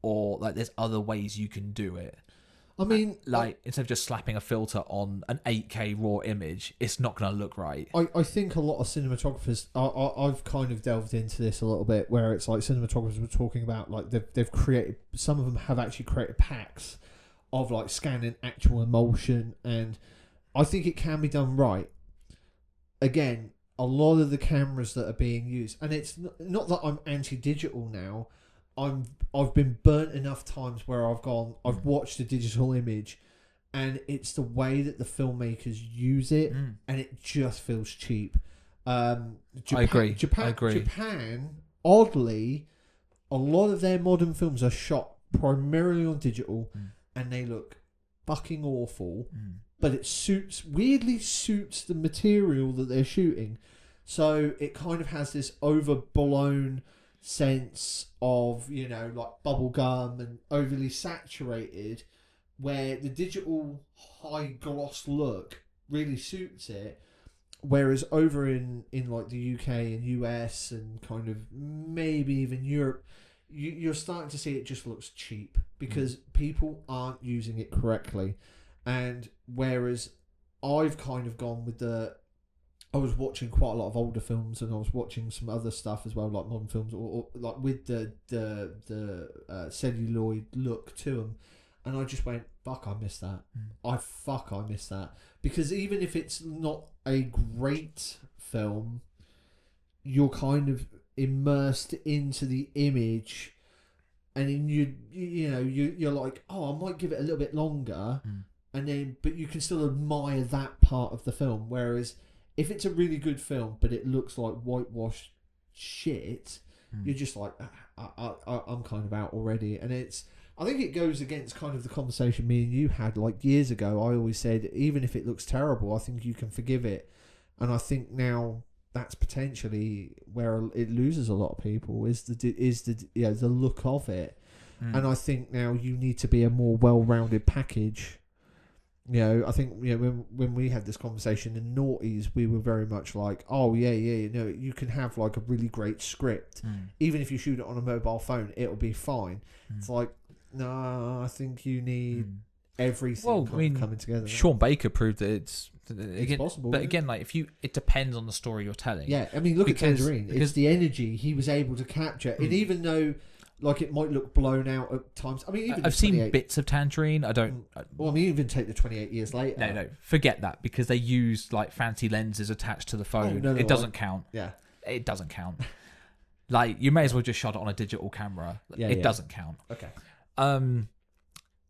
Or like there's other ways you can do it. I mean, like instead of just slapping a filter on an 8K raw image, it's not going to look right. I think a lot of cinematographers, I've kind of delved into this a little bit, where it's like cinematographers were talking about, like they've created, some of them have actually created packs of like scanning actual emulsion, and I think it can be done right. Again, a lot of the cameras that are being used, and it's not that I'm anti-digital now. I've been burnt enough times where I've watched a digital image, and it's the way that the filmmakers use it, and it just feels cheap. I agree. Japan, oddly, a lot of their modern films are shot primarily on digital, and they look fucking awful. But it weirdly suits the material that they're shooting, so it kind of has this overblown sense of, like bubblegum and overly saturated, where the digital high gloss look really suits it, whereas over in like the UK and US and kind of maybe even Europe, you're starting to see it just looks cheap because people aren't using it correctly. And whereas I've kind of gone with I was watching quite a lot of older films, and I was watching some other stuff as well, like modern films, or like with the celluloid look to them, and I just went, fuck, I missed that. I missed that, because even if it's not a great film, you're kind of immersed into the image, and then you're like, oh, I might give it a little bit longer, and then but you can still admire that part of the film, whereas if it's a really good film, but it looks like whitewashed shit, you're just like, I'm kind of out already. And I think it goes against kind of the conversation me and you had like years ago. I always said, even if it looks terrible, I think you can forgive it. And I think now that's potentially where it loses a lot of people, is the look of it. And I think now you need to be a more well-rounded package. I think when we had this conversation in noughties, we were very much like, oh yeah, you can have like a really great script, even if you shoot it on a mobile phone, it'll be fine. It's like, no, I think you need everything coming together. Sean Baker proved that it's possible, but again, like it depends on the story you're telling. Yeah, I mean, look at Tangerine. It's the energy he was able to capture, and even though, like, it might look blown out at times. I mean, even I've seen bits of Tangerine. I don't. Well, I mean, even take the 28 years later. No, forget that, because they used like fancy lenses attached to the phone. It doesn't count. Yeah, it doesn't count. Like, you may as well just shot it on a digital camera. It doesn't count. Okay.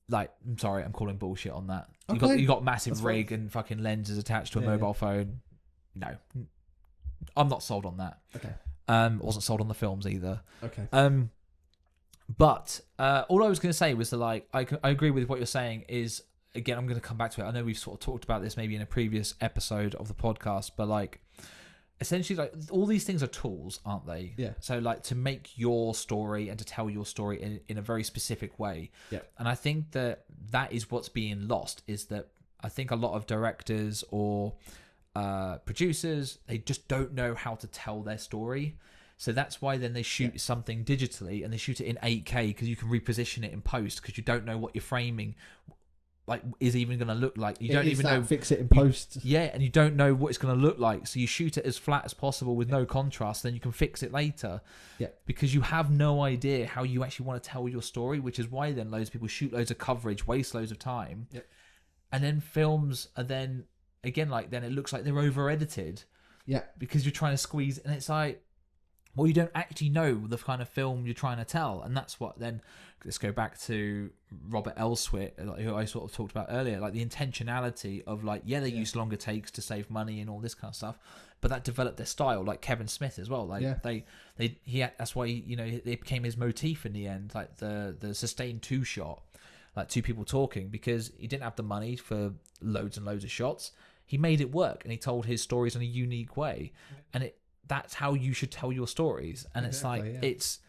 Like, I'm sorry, I'm calling bullshit on that. You got massive rig and fucking lenses attached to a mobile phone. No, I'm not sold on that. Okay. Wasn't sold on the films either. Okay. But all I was going to say was that, like, I agree with what you're saying. Is, again, I'm going to come back to it. I know we've sort of talked about this maybe in a previous episode of the podcast, but like, essentially, like, all these things are tools, aren't they? Yeah. So, like, to make your story and to tell your story in a very specific way. Yeah. And I think that is what's being lost, is that I think a lot of directors or producers, they just don't know how to tell their story. So that's why then they shoot something digitally, and they shoot it in 8K because you can reposition it in post, because you don't know what you're framing like is even going to look like. You don't even know. Fix it in post. And you don't know what it's going to look like. So you shoot it as flat as possible with no contrast, then you can fix it later. Yeah. Because you have no idea how you actually want to tell your story, which is why then loads of people shoot loads of coverage, waste loads of time. Yep. And then films are then, again, like, then it looks like they're over edited. Yeah. Because you're trying to squeeze, and it's like, well, you don't actually know the kind of film you're trying to tell. And that's what then, let's go back to Robert Elswit, who I sort of talked about earlier, like the intentionality of like, they used longer takes to save money and all this kind of stuff, but that developed their style, like Kevin Smith as well. Like that's why, it became his motif in the end, like the sustained two shot, like two people talking, because he didn't have the money for loads and loads of shots. He made it work, and he told his stories in a unique way, and that's how you should tell your stories. And exactly, it's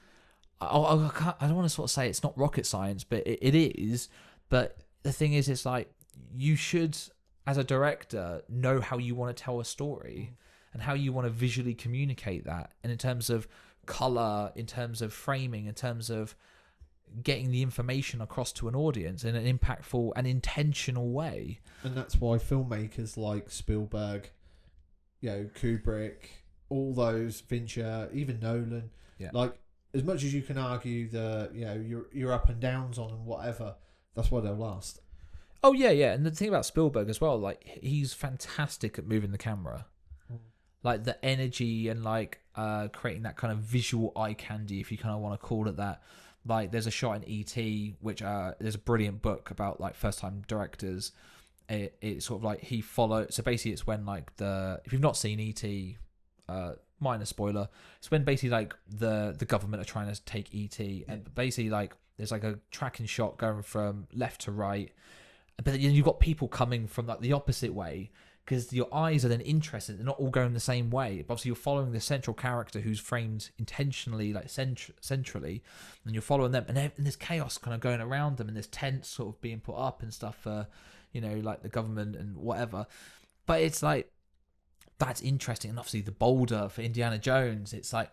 like I don't want to sort of say it's not rocket science, but it is. But the thing is, it's like you should, as a director, know how you want to tell a story and how you want to visually communicate that, and in terms of color, in terms of framing, in terms of getting the information across to an audience in an impactful and intentional way. And that's why filmmakers like Spielberg, Kubrick, all those, Fincher, even Nolan, like, as much as you can argue your up and downs on and whatever, that's why they'll last. Oh yeah, and the thing about Spielberg as well, like, he's fantastic at moving the camera, like the energy and like creating that kind of visual eye candy, if you kind of want to call it that. Like, there's a shot in E.T., which there's a brilliant book about like first time directors. It's sort of like he followed. So basically, it's when like if you've not seen E.T., minor spoiler, it's when basically like the government are trying to take E.T. and basically like there's like a tracking shot going from left to right, but then you've got people coming from like the opposite way, because your eyes are then interested. They're not all going the same way. But obviously, you're following the central character who's framed intentionally, like centrally, and you're following them. And there's chaos kind of going around them, and there's tents sort of being put up and stuff for, like the government and whatever. But it's like, that's interesting. And obviously, the boulder for Indiana Jones, it's like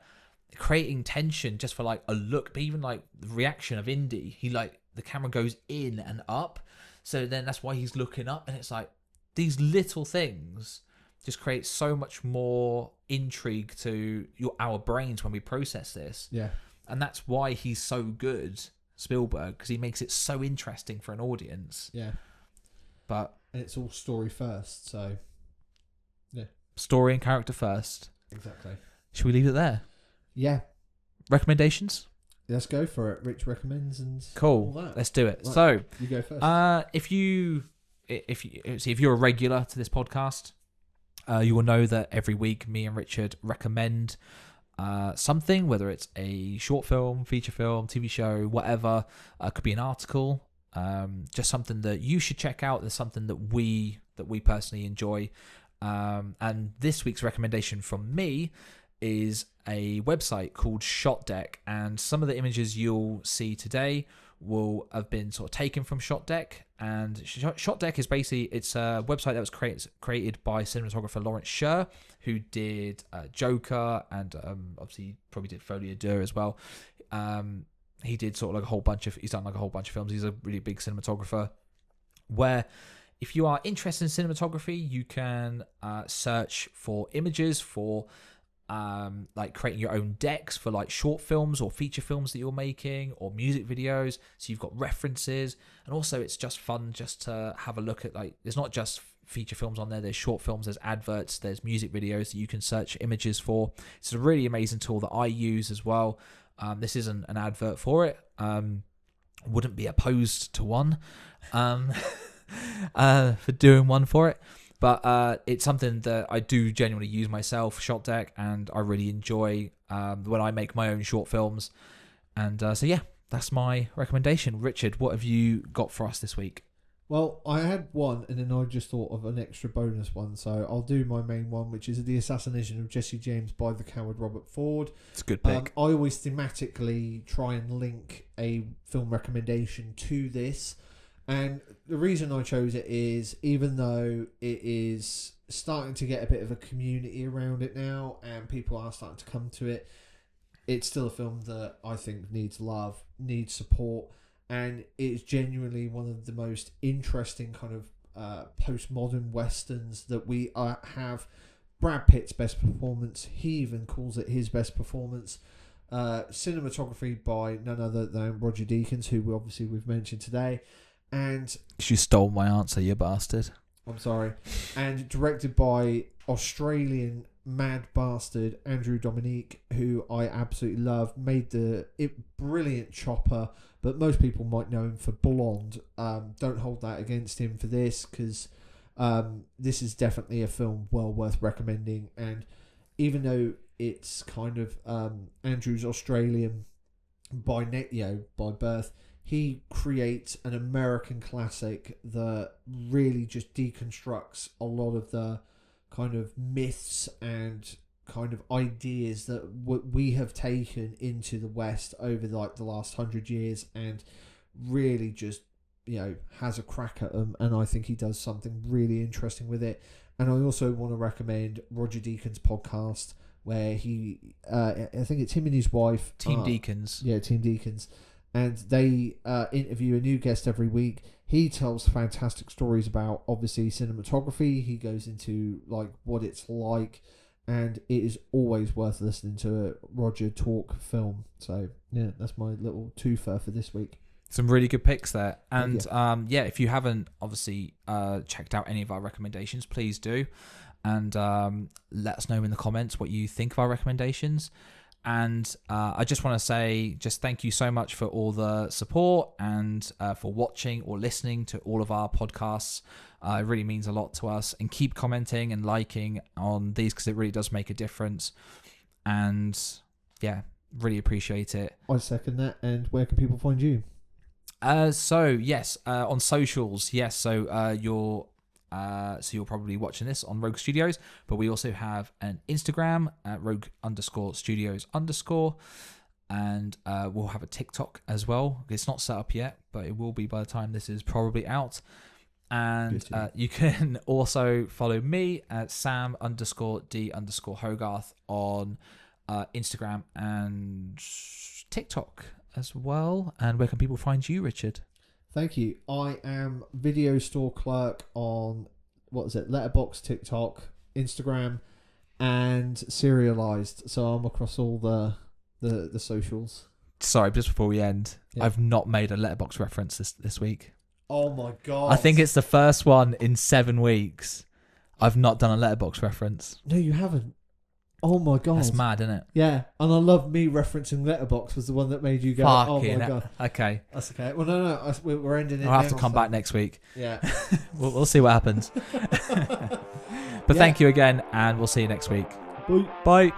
creating tension just for like a look. But even like the reaction of Indy, the camera goes in and up. So then that's why he's looking up, and it's like, these little things just create so much more intrigue to our brains when we process this. Yeah. And that's why he's so good, Spielberg, because he makes it so interesting for an audience. Yeah. And it's all story first, so yeah. Story and character first. Exactly. Should we leave it there? Yeah. Recommendations? Let's go for it. Rich recommends and cool. All that. Let's do it. Right. So you go first. If you're a regular to this podcast, you will know that every week me and Richard recommend something, whether it's a short film, feature film, TV show, whatever. Could be an article, just something that you should check out. There's something that we personally enjoy. And this week's recommendation from me is a website called Shot Deck, and some of the images you'll see today will have been sort of taken from Shot Deck. And Shot Deck is basically, it's a website that was created by cinematographer Lawrence Sher, who did Joker, and obviously probably did Folie à Deux as well. He did sort of like he's done like a whole bunch of films. He's a really big cinematographer, where if you are interested in cinematography, you can search for images for like creating your own decks for like short films or feature films that you're making, or music videos. So you've got references, and also it's just fun just to have a look at, like, there's not just feature films on there, there's short films, there's adverts, there's music videos that you can search images for. It's a really amazing tool that I use as well. This isn't an advert for it. Wouldn't be opposed to one for doing one for it. But it's something that I do genuinely use myself, Shot Deck, and I really enjoy when I make my own short films. And so, yeah, that's my recommendation. Richard, what have you got for us this week? Well, I had one, and then I just thought of an extra bonus one. So I'll do my main one, which is The Assassination of Jesse James by the coward Robert Ford. It's a good pick. I always thematically try and link a film recommendation to this. And the reason I chose it is, even though it is starting to get a bit of a community around it now, and people are starting to come to it, it's still a film that I think needs love, needs support, and it's genuinely one of the most interesting kind of postmodern westerns that we have. Brad Pitt's best performance, he even calls it his best performance. Cinematography by none other than Roger Deakins, who we've mentioned today. And you stole my answer, you bastard. I'm sorry. And directed by Australian mad bastard Andrew Dominique, who I absolutely love, made the brilliant Chopper, but most people might know him for Blonde. Don't hold that against him for this, because this is definitely a film well worth recommending. And even though it's kind of Andrew's Australian by birth, he creates an American classic that really just deconstructs a lot of the kind of myths and kind of ideas that we have taken into the West over like the last 100 years, and really just has a crack at them. And I think he does something really interesting with it. And I also want to recommend Roger Deakins' podcast, where he I think it's him and his wife, Team Deakins. Yeah, Team Deakins. And they interview a new guest every week. He tells fantastic stories about, obviously, cinematography. He goes into like what it's like, and it is always worth listening to Roger talk film. So yeah, that's my little twofer for this week. Some really good picks there. And if you haven't obviously checked out any of our recommendations, please do. And let us know in the comments what you think of our recommendations. And I just want to say just thank you so much for all the support and for watching or listening to all of our podcasts. It really means a lot to us. And keep commenting and liking on these, because it really does make a difference. And yeah, really appreciate it. I second that. And where can people find you? On socials. Yes. So you're probably watching this on Rogue Studios, but we also have an Instagram at Rogue_Studios_, and we'll have a TikTok as well. It's not set up yet, but it will be by the time this is probably out. And you can also follow me at Sam_D_Hogarth on Instagram and TikTok as well. And where can people find you, Richard? Thank you. I am Video Store Clerk on, Letterboxed, TikTok, Instagram, and Serialized. So I'm across all the socials. Sorry, just before we end, I've not made a Letterboxd reference this week. Oh my God. I think it's the first one in 7 weeks. I've not done a Letterboxd reference. No, you haven't. Oh my God. That's mad, isn't it? Yeah. And I love me referencing Letterboxd was the one that made you go, oh my God. Okay. That's okay. Well, no. We're ending it I'll have to come back next week. Yeah. we'll see what happens. But thank you again, and we'll see you next week. Bye. Bye.